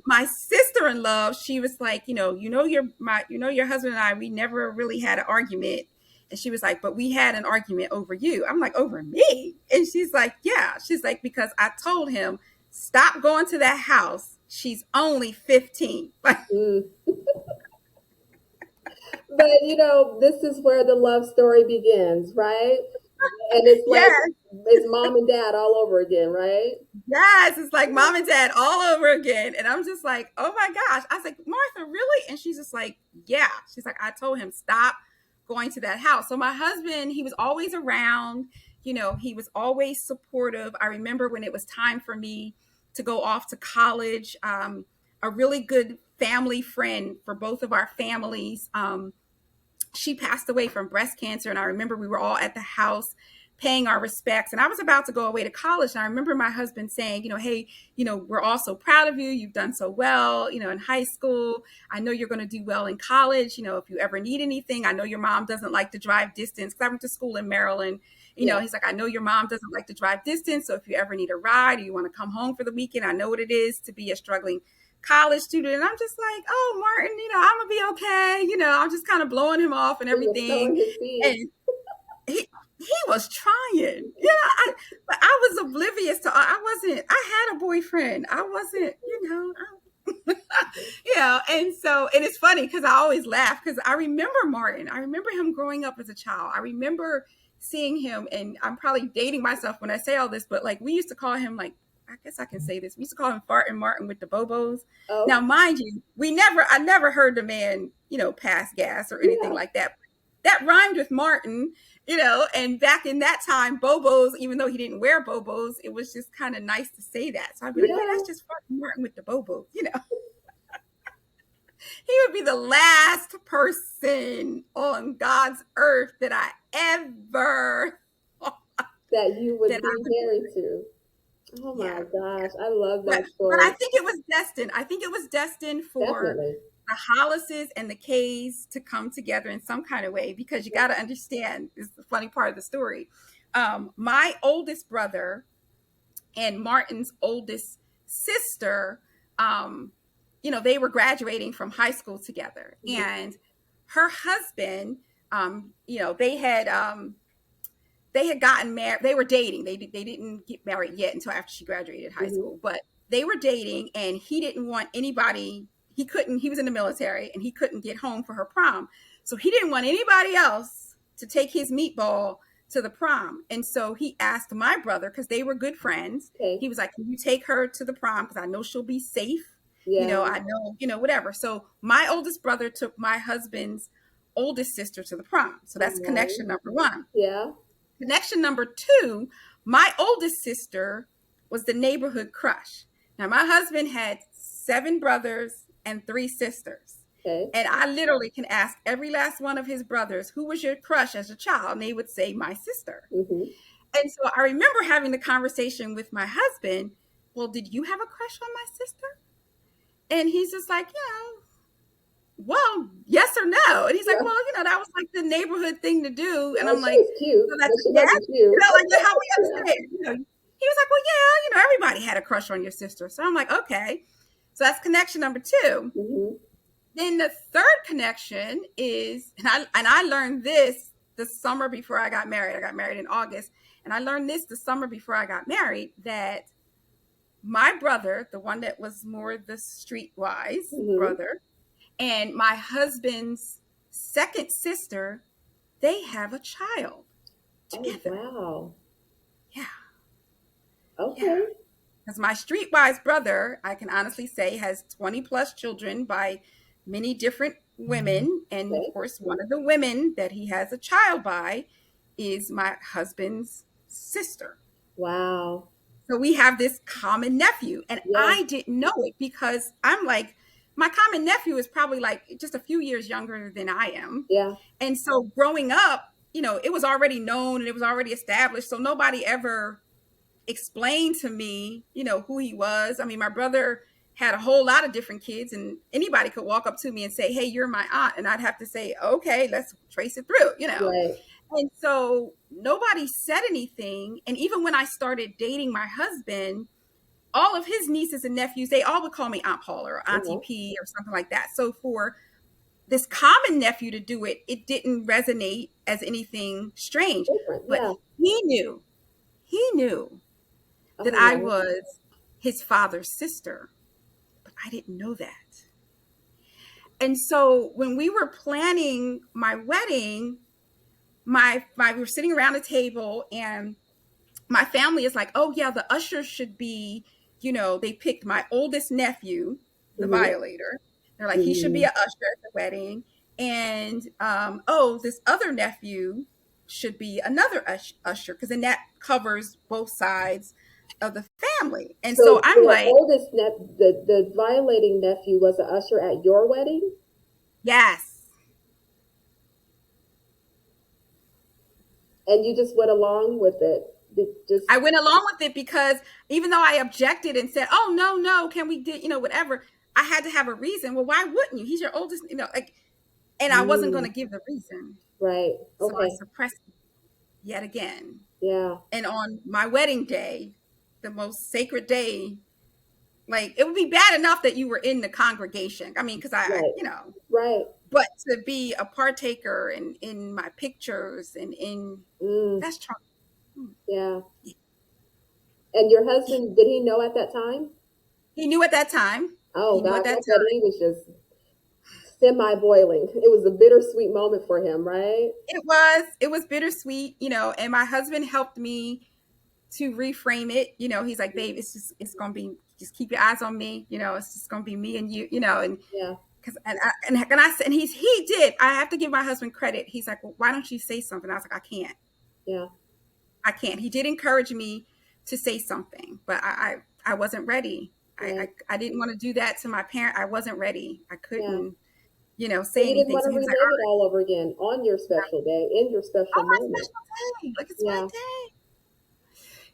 My sister-in-law, she was like, you know your husband and I, we never really had an argument, And she was like, but we had an argument over you. I'm like, over me? And she's like, yeah. She's like, because I told him, stop going to that house. She's only 15. Mm. But this is where the love story begins, right? And it's like Yes. it's mom and dad all over again, right? Yes, it's like mom and dad all over again. And I'm just like, oh my gosh. I was like, Martha, really? And she's just like, yeah. She's like, I told him, stop going to that house. So my husband, he was always around, he was always supportive. I remember when it was time for me to go off to college, a really good family friend for both of our families. She passed away from breast cancer. And I remember we were all at the house paying our respects. And I was about to go away to college. And I remember my husband saying, hey, we're all so proud of you. You've done so well, in high school. I know you're going to do well in college. If you ever need anything, I know your mom doesn't like to drive distance, because I went to school in Maryland. He's like, I know your mom doesn't like to drive distance. So if you ever need a ride or you want to come home for the weekend, I know what it is to be a struggling college student. And I'm just like, oh, Martin, I'm gonna be okay. I'm just kind of blowing him off and everything. And he was trying. But I was oblivious to, I had a boyfriend. I wasn't, and it's funny because I always laugh because I remember Martin. I remember him growing up as a child. I remember seeing him, and I'm probably dating myself when I say all this, but like we used to call him, like, I guess I can say this, we used to call him Fartin' Martin with the Bobos. Oh. Now, mind you, I never heard the man, pass gas or anything like that. That rhymed with Martin, and back in that time, Bobos, even though he didn't wear Bobos, it was just kind of nice to say that. So I'd be like, well, that's just Fartin' Martin with the Bobos, He would be the last person on God's earth that I ever that you would be married to. Oh my gosh, I love that story. But I think it was destined. I think it was destined for the Hollises and the Kays to come together in some kind of way, because you got to understand, this is the funny part of the story. My oldest brother and Martin's oldest sister, they were graduating from high school together. Mm-hmm. And her husband, they had gotten married. They were dating. They didn't get married yet until after she graduated high school, but they were dating, and he didn't want anybody. He was in the military, and he couldn't get home for her prom. So he didn't want anybody else to take his meatball to the prom. And so he asked my brother, because they were good friends. Okay. He was like, can you take her to the prom? Because I know she'll be safe. Yeah. I know, whatever. So my oldest brother took my husband's oldest sister to the prom. So that's connection number one. Yeah. Connection number two, my oldest sister was the neighborhood crush. Now, my husband had 7 brothers and 3 sisters. Okay. And I literally can ask every last one of his brothers, who was your crush as a child? And they would say, my sister. Mm-hmm. And so I remember having the conversation with my husband, well, did you have a crush on my sister? And he's just like, well, yes or no. And he's like, well, that was like the neighborhood thing to do. And I'm like, cute. So that's cute. Like how we understand. He was like, well, yeah, everybody had a crush on your sister. So I'm like, okay. So that's connection number 2. Mm-hmm. Then the third connection is, and I learned this the summer before I got married. I got married in August. And I learned this the summer before I got married, that my brother, the one that was more the streetwise brother, and my husband's second sister, they have a child together. Oh, wow. Yeah. Okay. Because my streetwise brother, I can honestly say, has 20 plus children by many different women. And of course, one of the women that he has a child by is my husband's sister. Wow. So we have this common nephew. And I didn't know it, because I'm like, my common nephew is probably like just a few years younger than I am. Yeah. And so growing up, it was already known and it was already established. So nobody ever explained to me, who he was. I mean, my brother had a whole lot of different kids, and anybody could walk up to me and say, hey, you're my aunt. And I'd have to say, okay, let's trace it through, Right. And so nobody said anything. And even when I started dating my husband, all of his nieces and nephews, they all would call me Aunt Paula or Auntie P or something like that. So for this common nephew to do it, it didn't resonate as anything strange. Different. But Yeah. he knew that Oh, I wow. was his father's sister, but I didn't know that. And so when we were planning my wedding, we were sitting around a table, and my family is like, oh yeah, the usher should be, they picked my oldest nephew, the Mm-hmm. violator. They're like, he should be Mm-hmm. an usher at the wedding. And oh, this other nephew should be another usher, because then that covers both sides of the family. And so So I'm your like, oldest the violating nephew was an usher at your wedding, yes. and you just went along with it. Just I went along with it because even though I objected and said, oh, no, no, can we do, whatever, I had to have a reason. Well, why wouldn't you? He's your oldest, like, and I wasn't going mm, to give the reason. right. So I Okay. suppressed it yet again. Yeah. And on my wedding day, the most sacred day, like, it would be bad enough that you were in the congregation. I mean, because Right. Right. but to be a partaker in my pictures and Mm, that's trauma. yeah. And your husband, did he know at that time? He knew at that time. Oh He knew at gosh, I that bet time. he was just semi-boiling. It was a bittersweet moment for him, right? It was bittersweet, and my husband helped me to reframe it. He's like, babe, it's gonna be, just keep your eyes on me. It's just gonna be me and you. And Yeah. because and he did. I have to give my husband credit. He's like, well, why don't you say something? I was like, Yeah. I can't. He did encourage me to say something, but I wasn't ready. Right. I didn't want to do that to my parent. I wasn't ready. I Yeah. couldn't, So say you didn't anything. want So to he was like, relive it all over again on your special day, in your special oh, my moment. special day. Like, it's my Yeah. day.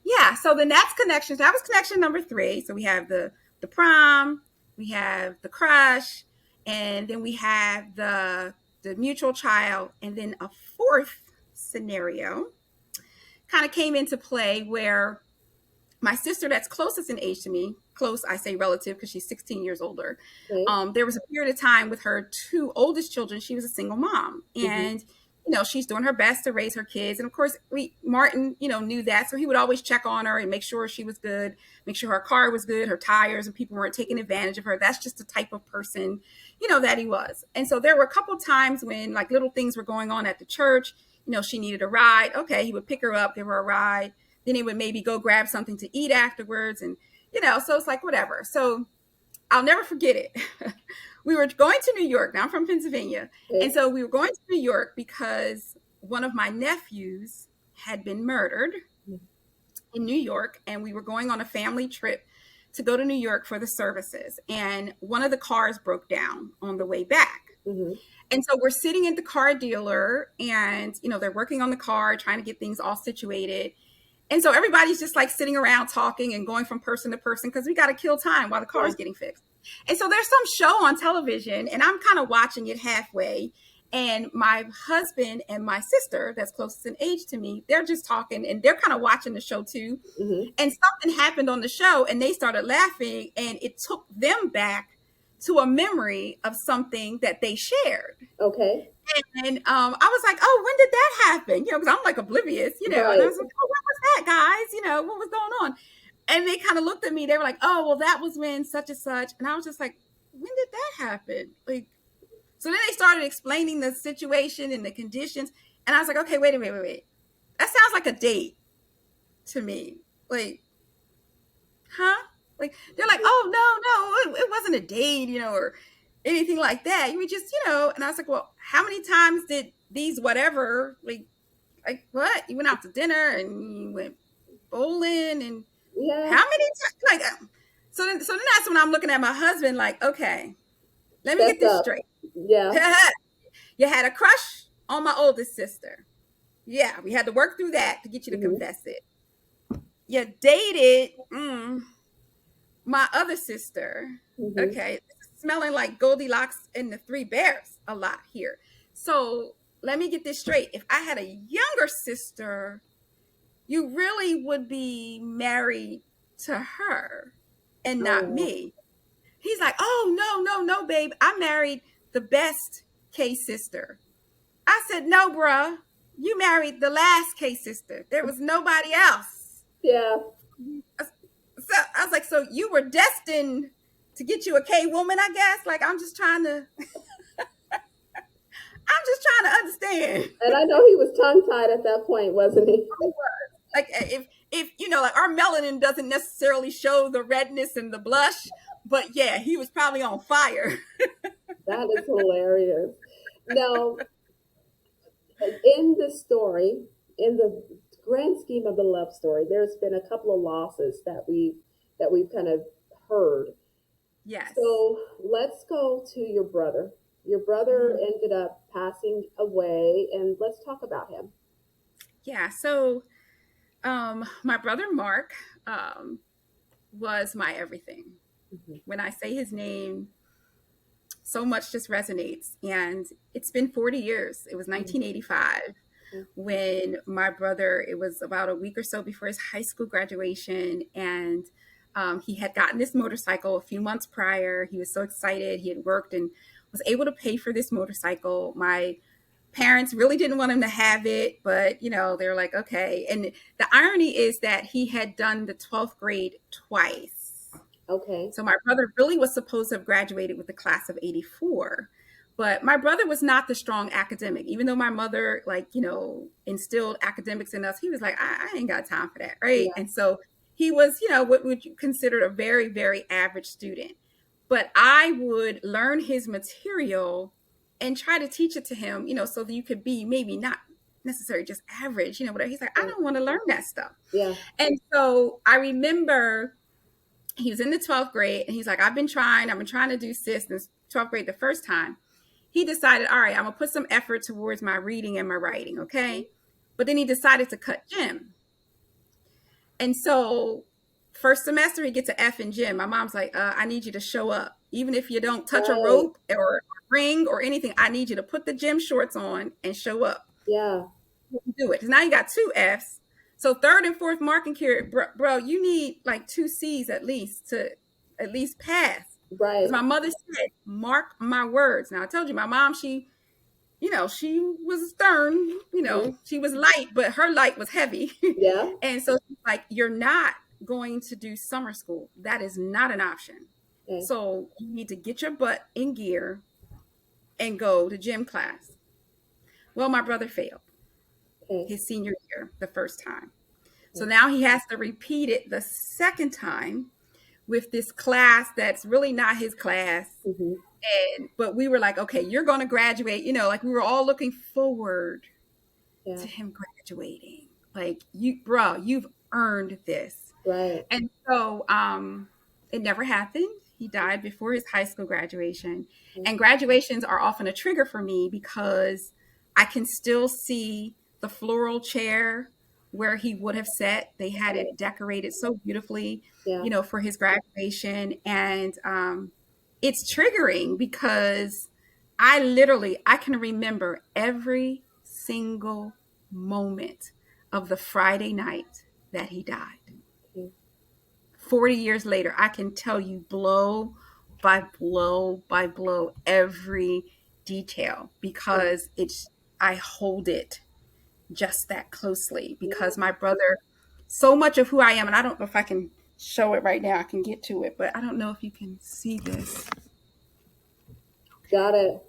Yeah. So the next connections, that was connection number 3. So we have the prom, we have the crush, and then we have the mutual child, and then a fourth scenario kind of came into play where my sister that's closest in age to me, close, I say relative because she's 16 years older. Okay. There was a period of time with her 2 oldest children. She was a single mom, Mm-hmm. and she's doing her best to raise her kids. And of course, Martin, knew that, so he would always check on her and make sure she was good, make sure her car was good, her tires, and people weren't taking advantage of her. That's just the type of person, that he was. And so there were a couple times when like little things were going on at the church. She needed a ride. Okay, he would pick her up, give her a ride. Then he would maybe go grab something to eat afterwards. And, so it's like, whatever. So I'll never forget it. We were going to New York. Now I'm from Pennsylvania. And Okay. so we were going to New York because one of my nephews had been murdered in New York. And we were going on a family trip to go to New York for the services. And one of the cars broke down on the way back. Mm-hmm. And so we're sitting at the car dealer, and, they're working on the car, trying to get things all situated. And so everybody's just like sitting around talking and going from person to person because we got to kill time while the car Yeah. is getting fixed. And so there's some show on television, and I'm kind of watching it halfway. And my husband and my sister, that's closest in age to me, they're just talking, and they're kind of watching the show too. Mm-hmm. And something happened on the show, and they started laughing, and it took them back to a memory of something that they shared. Okay. And I was like, oh, when did that happen? Because I'm like oblivious, and I Right. was like, oh, what was that, guys? What was going on? And they kind of looked at me. They were like, oh, well, that was when such and such. And I was just like, when did that happen? Like, so then they started explaining the situation and the conditions. And I was like, okay, wait. That sounds like a date to me. Like, huh? Like, they're like, oh, no, it wasn't a date, or anything like that. We just, and I was like, well, how many times did these whatever, like what? You went out to dinner and you went bowling, and Yeah. how many times? Like, so then that's when I'm looking at my husband like, okay, let me get Fess this up. straight. Yeah. You had a crush on my oldest sister. Yeah, we had to work through that to get you to Mm-hmm. confess it. You dated my other sister. Mm-hmm. Okay, smelling like Goldilocks and the Three Bears a lot here. So let me get this straight. If I had a younger sister, you really would be married to her and Oh not wow. me. He's like, oh, no, babe. I married the best Kay's sister. I said, no, bruh, you married the last Kay's sister. There was nobody else. Yeah. So I was like, so you were destined to get you a K woman, I guess. Like, I'm just trying to understand. And I know he was tongue tied at that point, wasn't he? Like, if you know, like, our melanin doesn't necessarily show the redness and the blush, but yeah, he was probably on fire. That is hilarious. Now, in the story, in the grand scheme of the love story, there's been a couple of losses that we've kind of heard. Yes. So let's go to your brother. Your brother ended up passing away, and let's talk about him. Yeah. So, my brother Mark was my everything. Mm-hmm. When I say his name, so much just resonates. And it's been 40 years. It was 1985 when my brother, it was about a week or so before his high school graduation. And he had gotten this motorcycle a few months prior. He was so excited. He had worked and was able to pay for this motorcycle. My parents really didn't want him to have it, but, you know, they were like, okay. And the irony is that he had done the 12th grade twice. Okay. So my brother really was supposed to have graduated with the class of 84. But my brother was not the strong academic. Even though my mother, like, you know, instilled academics in us, he was like, I ain't got time for that, right? Yeah. And so he was, you know, what would you consider a very, very average student. But I would learn his material and try to teach it to him, you know, so that you could be maybe not necessarily just average, you know, whatever. He's like, I don't want to learn that stuff. Yeah. And so I remember he was in the 12th grade and he's like, I've been trying to do SIS in 12th grade the first time. He decided, all right, I'm going to put some effort towards my reading and my writing, okay? But then he decided to cut gym. And so first semester, he gets an F in gym. My mom's like, I need you to show up. Even if you don't touch a rope or a ring or anything, I need you to put the gym shorts on and show up. Yeah. Do it. Because now you got 2 Fs. So 3rd and 4th marking period, bro, you need like 2 Cs at least to at least pass. Right. My mother said, mark my words. Now I told you, my mom, she, you know, she was stern, you know, she was light, but her light was heavy. Yeah. And so she's like, you're not going to do summer school. That is not an option. Okay. So you need to get your butt in gear and go to gym class. Well, my brother failed his senior year the first time. So now he has to repeat it the second time with this class that's really not his class. But we were like, okay, you're going to graduate. You know, like we were all looking forward to him graduating. Like, you've earned this. Right. And so it never happened. He died before his high school graduation. And graduations are often a trigger for me because I can still see the floral chair where he would have sat. They had it decorated so beautifully, you know, for his graduation. And it's triggering because I can remember every single moment of the Friday night that he died. 40 years later, I can tell you blow by blow by blow every detail because I hold it just that closely because my brother, so much of who I am, and I don't know if I can show it right now, I can get to it, but I don't know if you can see this. Got it.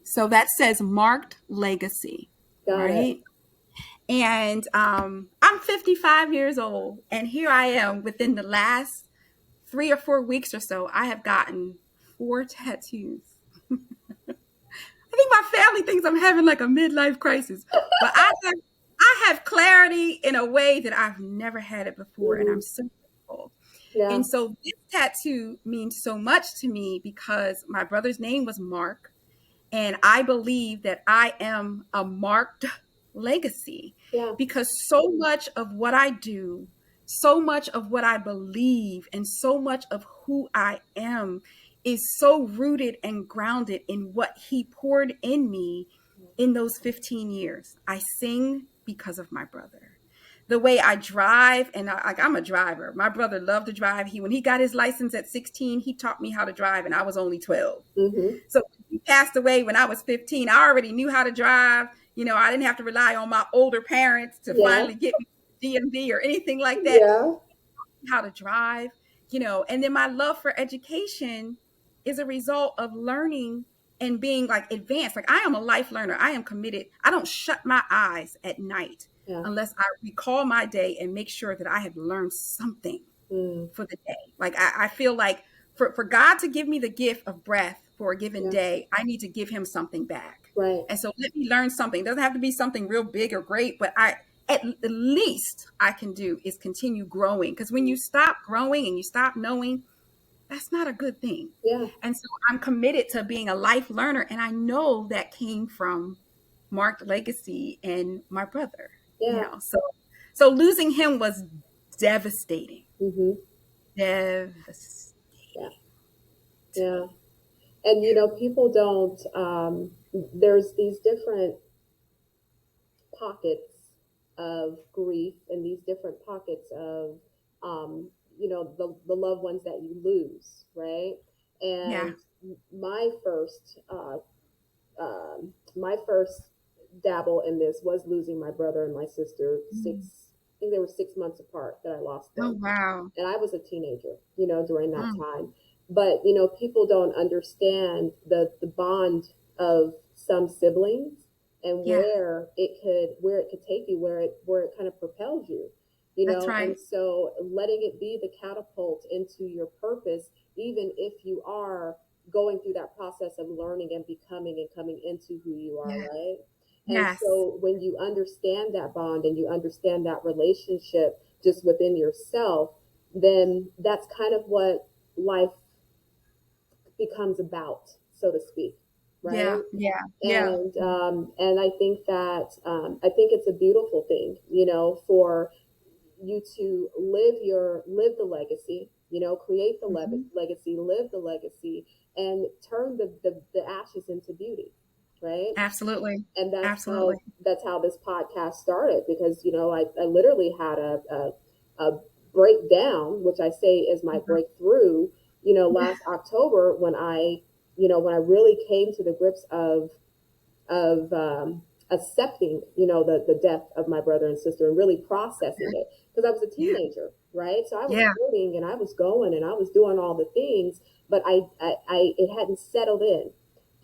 So that says marked legacy. Got it. And I'm 55 years old, and here I am within the last 3 or 4 weeks or so, I have gotten 4 tattoos. I think my family thinks I'm having like a midlife crisis, but I have clarity in a way that I've never had it before, and I'm so grateful. Yeah. And so this tattoo means so much to me because my brother's name was Mark, and I believe that I am a marked legacy because so much of what I do, so much of what I believe, and so much of who I am is so rooted and grounded in what he poured in me in those 15 years. I sing because of my brother. The way I drive, and I'm a driver. My brother loved to drive. When he got his license at 16, he taught me how to drive, and I was only 12. So he passed away when I was 15. I already knew how to drive. I didn't have to rely on my older parents to Yeah. finally get me to DMV or anything like that. Yeah. How to drive, and then my love for education is a result of learning and being like advanced. Like I am a life learner. I am committed. I don't shut my eyes at night Yeah. unless I recall my day and make sure that I have learned something Mm. for the day. Like I feel like for God to give me the gift of breath for a given Yeah. day, I need to give him something back. Right. And so let me learn something. It doesn't have to be something real big or great, but at the least I can do is continue growing. Because when you stop growing and you stop knowing, that's not a good thing. Yeah. And so I'm committed to being a life learner. And I know that came from Marked Legacy and my brother, Yeah. So losing him was devastating. Mm-hmm. Devastating. Yeah. Yeah. And people don't. There's these different pockets of grief and these different pockets of the loved ones that you lose, right? Yeah. And my first my first dabble in this was losing my brother and my sister. Mm. I think they were 6 months apart that I lost Oh, them, wow. and I was a teenager, during that Mm. time. But people don't understand the bond of some siblings and Yeah, where it could take you, where it kind of propels you, that's and right. so letting it be the catapult into your purpose, even if you are going through that process of learning and becoming and coming into who you are, Yeah. right? And Yes. so when you understand that bond and you understand that relationship just within yourself, then that's kind of what life becomes about, so to speak, Yeah. right? Yeah. Yeah. And I think it's a beautiful thing, for you to live the legacy, create the Mhm. legacy, live the legacy, and turn the ashes into beauty, right? Absolutely. And Absolutely. that's how this podcast started, because I literally had a breakdown, which I say is my Mhm. breakthrough, Yeah. last October, when I really came to the grips of accepting, the death of my brother and sister, and really processing it, because I was a Yeah. teenager, right? So I was Yeah. hurting, and I was going, and I was doing all the things, but I it hadn't settled in.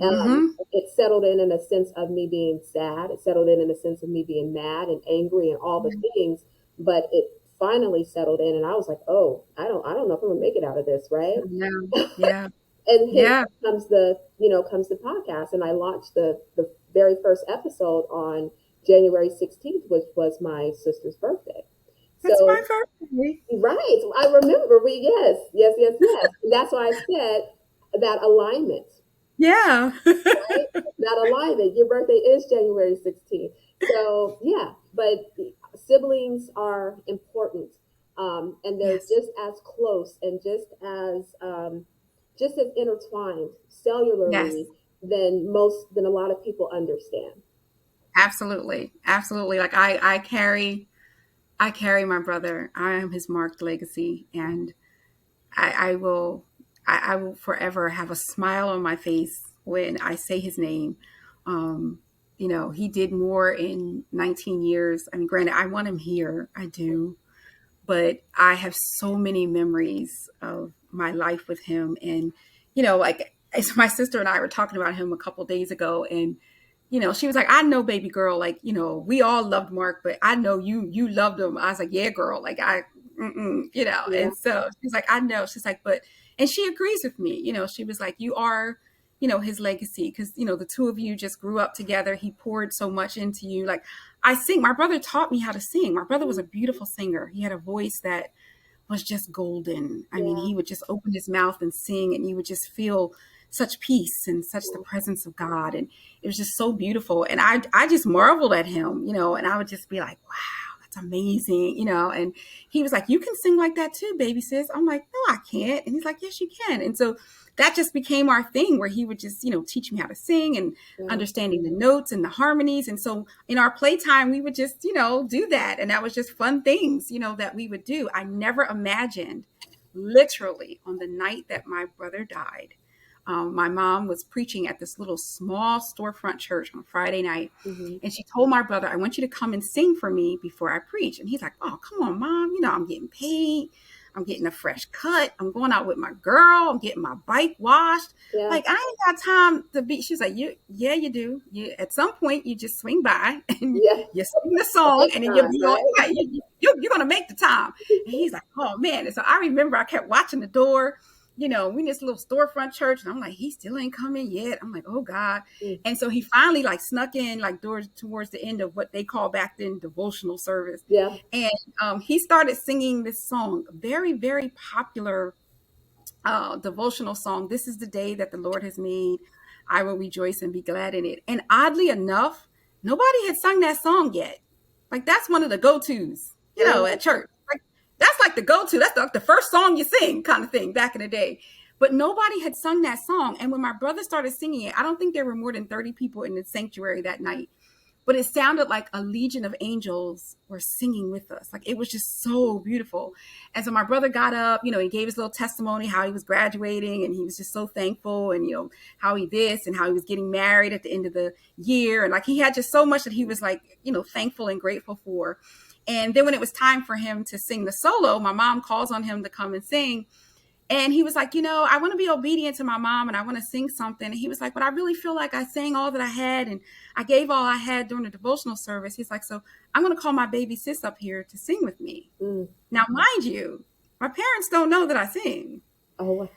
Mhm. It settled in a sense of me being sad. It settled in a sense of me being mad and angry and all the Yeah. things. But it finally settled in, and I was like, oh, I don't know if I'm gonna make it out of this, right? No. Yeah. And here Yeah. comes the podcast, and I launched the very first episode on January 16th, which was my sister's birthday. It's my So birthday. right, I remember, yes. And that's why I said that alignment, Yeah. right? That alignment. Your birthday is January 16th. So yeah, but siblings are important, and they're Yes. just as intertwined Yes. cellularly than a lot of people understand. Absolutely. Absolutely. Like I carry my brother. I am his marked legacy, and I will forever have a smile on my face when I say his name. Um, he did more in 19 years. I mean, granted, I want him here. I do. But I have so many memories of my life with him. And, like my sister and I were talking about him a couple days ago, and she was like, I know, baby girl, like, we all loved Mark, but I know you loved him. I was like, yeah, girl, like Yeah, and so she's like, I know. She's like, and she agrees with me. She was like, you are, his legacy, because, the two of you just grew up together. He poured so much into you. Like, I sing. My brother taught me how to sing. My brother was a beautiful singer. He had a voice that was just golden. I mean, yeah, he would just open his mouth and sing, and you would just feel such peace and such the presence of God. And it was just so beautiful. And I just marveled at him, and I would just be like, wow, that's amazing, And he was like, you can sing like that too, baby sis. I'm like, no, I can't. And he's like, yes, you can. And so that just became our thing, where he would just, teach me how to sing and yeah, understanding the notes and the harmonies. And so in our playtime, we would just, do that. And that was just fun things, that we would do. I never imagined, literally, on the night that my brother died, My mom was preaching at this little small storefront church on a Friday night. Mm-hmm. And she told my brother, I want you to come and sing for me before I preach. And he's like, oh, come on, Mom. You know, I'm getting paid. I'm getting a fresh cut. I'm going out with my girl. I'm getting my bike washed. Yeah. Like, I ain't got time to be. She's like, yeah, you do. At some point, you just swing by and Yeah. you sing the song, and then Right? you're going to make the time. And he's like, oh, man. And so I remember I kept watching the door. You know, we in this little storefront church, and I'm like, he still ain't coming yet. I'm like, oh God. Mm. And so he finally like snuck in like towards the end of what they call back then devotional service. Yeah. And he started singing this song, very, very popular devotional song. This is the day that the Lord has made. I will rejoice and be glad in it. And oddly enough, nobody had sung that song yet. Like that's one of the go-tos, you know, at church. That's like the go-to. That's the first song you sing kind of thing back in the day. But nobody had sung that song. And when my brother started singing it, I don't think there were more than 30 people in the sanctuary that night. But it sounded like a legion of angels were singing with us. Like it was just so beautiful. And so my brother got up, you know, he gave his little testimony, how he was graduating, and he was just so thankful, and, you know, how he this and how he was getting married at the end of the year. And like he had just so much that he was like, you know, thankful and grateful for. And then when it was time for him to sing the solo, my mom calls on him to come and sing. And he was like, you know, I want to be obedient to my mom and I want to sing something. And he was like, but I really feel like I sang all that I had and I gave all I had during the devotional service. He's like, so I'm going to call my baby sis up here to sing with me. Mm. Now, mind you, my parents don't know that I sing. Oh,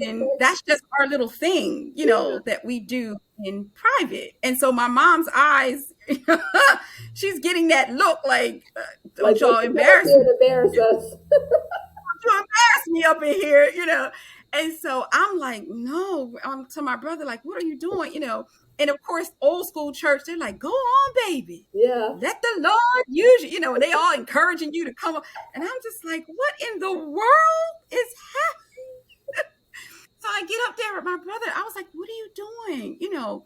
and that's just our little thing, you know, that we do in private. And so my mom's eyes, she's getting that look like, don't y'all embarrass me. Embarrass us. You embarrass me up in here, you know. And so I'm like, no, to my brother, like, what are you doing, you know? And of course, old school church, they're like, go on, baby. Yeah. Let the Lord use you, you know, and they all encouraging you to come up. And I'm just like, what in the world is happening? So I get up there with my brother. I was like, what are you doing? You know,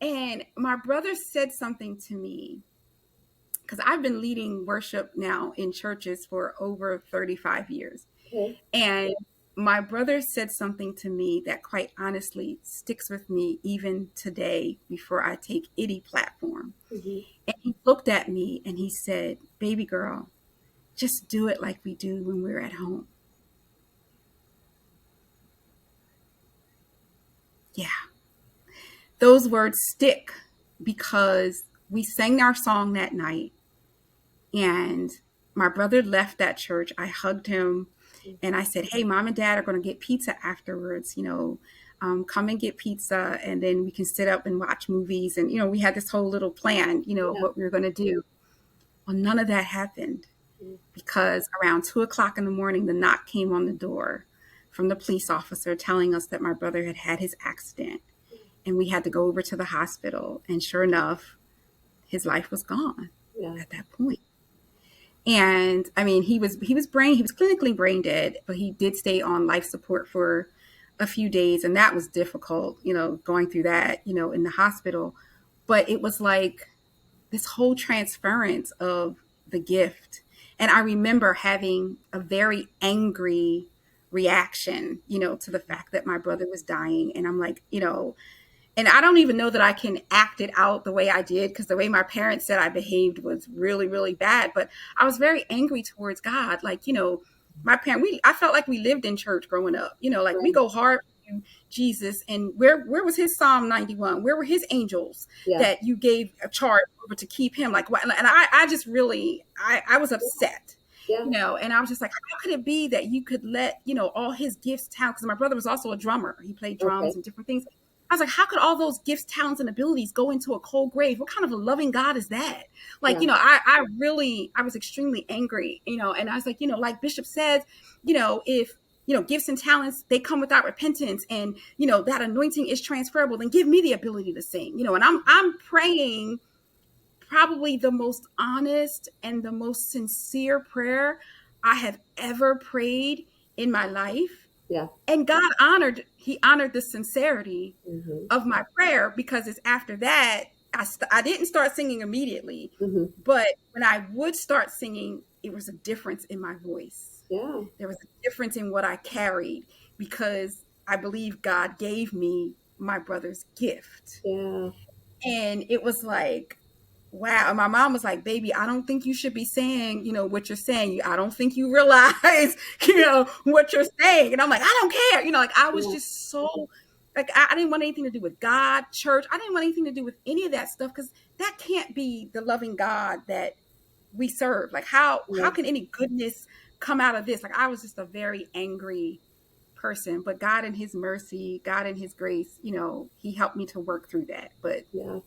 and my brother said something to me, because I've been leading worship now in churches for over 35 years. Okay. And my brother said something to me that quite honestly sticks with me even today before I take any platform. Mm-hmm. And he looked at me and he said, baby girl, just do it like we do when we're at home. Yeah. Those words stick because we sang our song that night. And my brother left that church. I hugged him and I said, hey, mom and dad are going to get pizza afterwards, you know, come and get pizza and then we can sit up and watch movies. And, you know, we had this whole little plan, you know, what we were going to do. Well, none of that happened because around 2:00 in the morning, the knock came on the door from the police officer telling us that my brother had had his accident and we had to go over to the hospital. And sure enough, his life was gone at that point. And I mean, he was clinically brain dead, but he did stay on life support for a few days. And that was difficult, you know, going through that, you know, in the hospital. But it was like this whole transference of the gift. And I remember having a very angry reaction, you know, to the fact that my brother was dying. And I'm like, you know, and I don't even know that I can act it out the way I did, because the way my parents said I behaved was really, really bad. But I was very angry towards God. Like, you know, I felt like we lived in church growing up, you know, like we go hard for you, Jesus. And where was his Psalm 91? Where were his angels that you gave a charge over to keep him? Like, and I just really, I was upset. You know, and I was just like, how could it be that you could let, you know, all his gifts, talents, because my brother was also a drummer. He played drums and different things. I was like, how could all those gifts, talents, and abilities go into a cold grave? What kind of a loving God is that? Like, you know, I was extremely angry, you know, and I was like, you know, like Bishop says, you know, if, you know, gifts and talents, they come without repentance and, you know, that anointing is transferable, then give me the ability to sing, you know, and I'm praying probably the most honest and the most sincere prayer I have ever prayed in my life. Yeah. And God honored the sincerity of my prayer, because it's after that, I didn't start singing immediately, but when I would start singing, it was a difference in my voice. Yeah. There was a difference in what I carried, because I believe God gave me my brother's gift. Yeah. And it was like, wow. My mom was like, baby, I don't think you should be saying, what you're saying. I don't think you realize, what you're saying. And I'm like, I don't care. Like I was Yeah. just so, like, I didn't want anything to do with God, church. I didn't want anything to do with any of that stuff, because that can't be the loving God that we serve. Like how Yeah. can any goodness come out of this? Like I was just a very angry person, but God in his mercy, God in his grace, he helped me to work through that, but Yeah.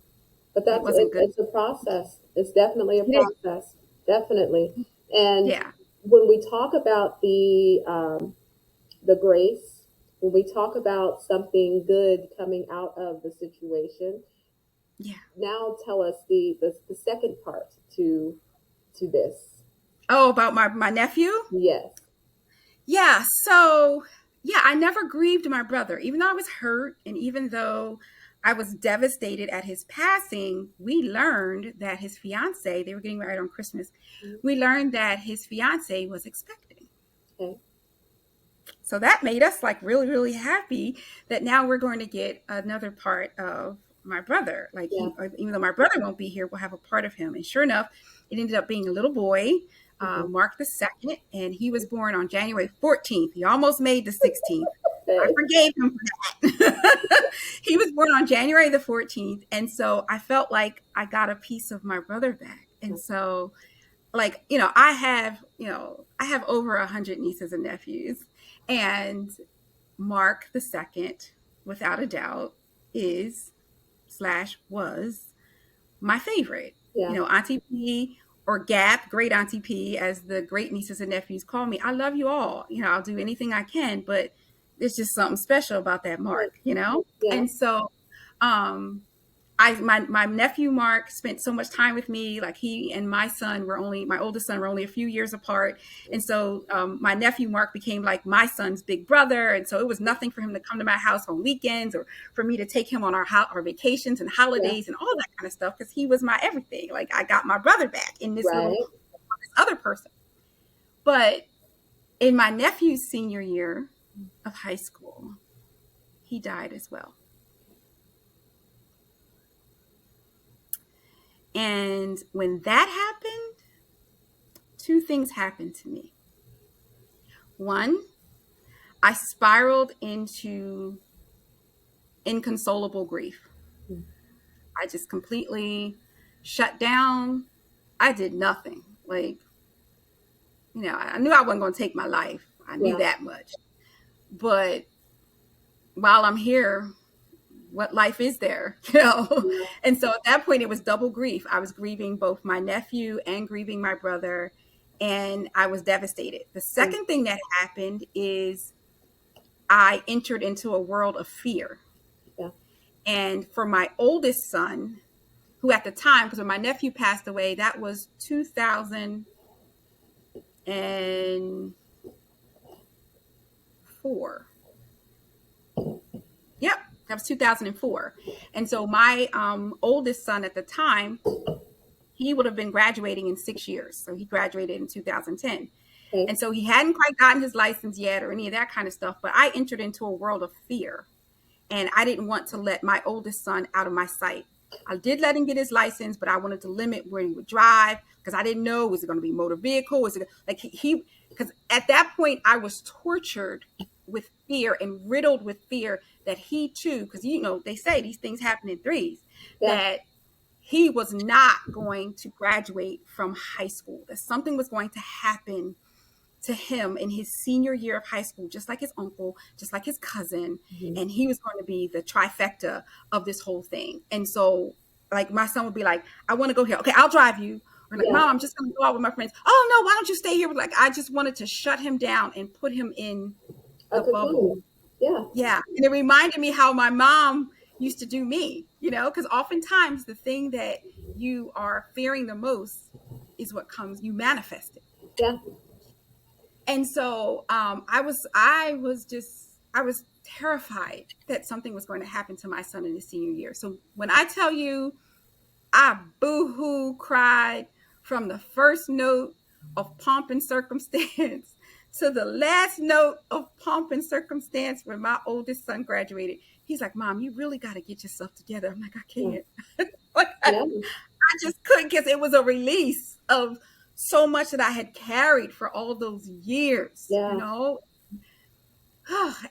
But it that's wasn't good. it's a process. It's definitely a It is. process. Definitely. And Yeah. when we talk about the grace, when we talk about something good coming out of the situation, Yeah. now tell us the second part to this. Oh, about my nephew? Yes. Yeah. So, yeah, I never grieved my brother, even though I was hurt. And even though I was devastated at his passing, we learned that his fiance, they were getting married on Christmas. Mhm. We learned that his fiance was expecting. Okay. So that made us like really, really happy that now we're going to get another part of my brother. Like Yeah. even though my brother won't be here, we'll have a part of him. And sure enough, it ended up being a little boy, Mhm. Mark the 2nd, and he was born on January 14th. He almost made the 16th. I Okay. forgave him for that. He was born on January the 14th. And so I felt like I got a piece of my brother back. And so, like, I have over 100 nieces and nephews. And Mark the 2nd, without a doubt, is slash was my favorite. Yeah. Auntie P, or Gap, great Auntie P, as the great nieces and nephews call me. I love you all. I'll do anything I can, but there's just something special about that Right. Mark. Yeah. And so, um, my nephew Mark spent so much time with me. Like he and my oldest son were only a few years apart. And so my nephew Mark became like my son's big brother. And so it was nothing for him to come to my house on weekends, or for me to take him on our vacations and Yeah. holidays and all that kind of stuff, because he was my everything. Like I got my brother back in this Right. this other person. But in my nephew's senior year of high school, he died as well. And when that happened, two things happened to me. One, I spiraled into inconsolable grief. Mm. I just completely shut down. I did nothing. Like, I knew I wasn't going to take my life. I knew Yeah. that much. But while I'm here, what life is there? Yeah. And so at that point, it was double grief. I was grieving both my nephew and grieving my brother, and I was devastated. The Mm. second thing that happened is I entered into a world of fear. Yeah. And for my oldest son, who at the time, because when my nephew passed away, that was 2004. Yep, that was 2004. And so my oldest son at the time, he would have been graduating in 6 years. So he graduated in 2010. Okay. And so he hadn't quite gotten his license yet or any of that kind of stuff. But I entered into a world of fear, and I didn't want to let my oldest son out of my sight. I did let him get his license, but I wanted to limit where he would drive, because I didn't know, was it going to be motor vehicle? Was it like because at that point I was tortured with fear and riddled with fear that he too, because they say these things happen in threes, Yeah. that he was not going to graduate from high school, that something was going to happen to him in his senior year of high school, just like his uncle, just like his cousin. Mhm. And he was going to be the trifecta of this whole thing. And so, like, my son would be like, I want to go here. Okay, I'll drive you. Or like, Yeah. Mom, I'm just going to go out with my friends. Oh, no, why don't you stay here? Like, I just wanted to shut him down and put him in A the bubble. cocoon. Yeah. Yeah. And it reminded me how my mom used to do me, because oftentimes the thing that you are fearing the most is what you manifest it. Yeah. And so I was terrified that something was going to happen to my son in his senior year. So when I tell you, I boo-hoo cried from the first note of Pomp and Circumstance to the last note of pomp and circumstance when my oldest son graduated. He's like, Mom, you really got to get yourself together. I'm like, I Yeah. can't. Like, Yeah. I just couldn't, because it was a release of so much that I had carried for all those years, you Yeah. know?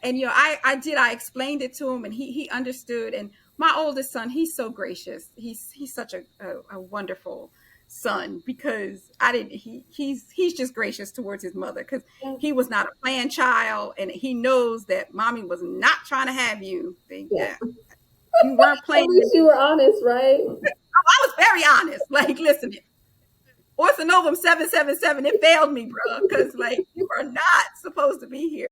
And I explained it to him, and he understood. And my oldest son, he's so gracious. He's such a wonderful son, because I didn't he's just gracious towards his mother, because Yeah. he was not a planned child, and he knows that mommy was not trying to have you. Yeah. Yeah, you weren't At least playing. you were honest, right? I was very honest. Like, listen, Orthonovum 777, it failed me, bro, because like, you are not supposed to be here.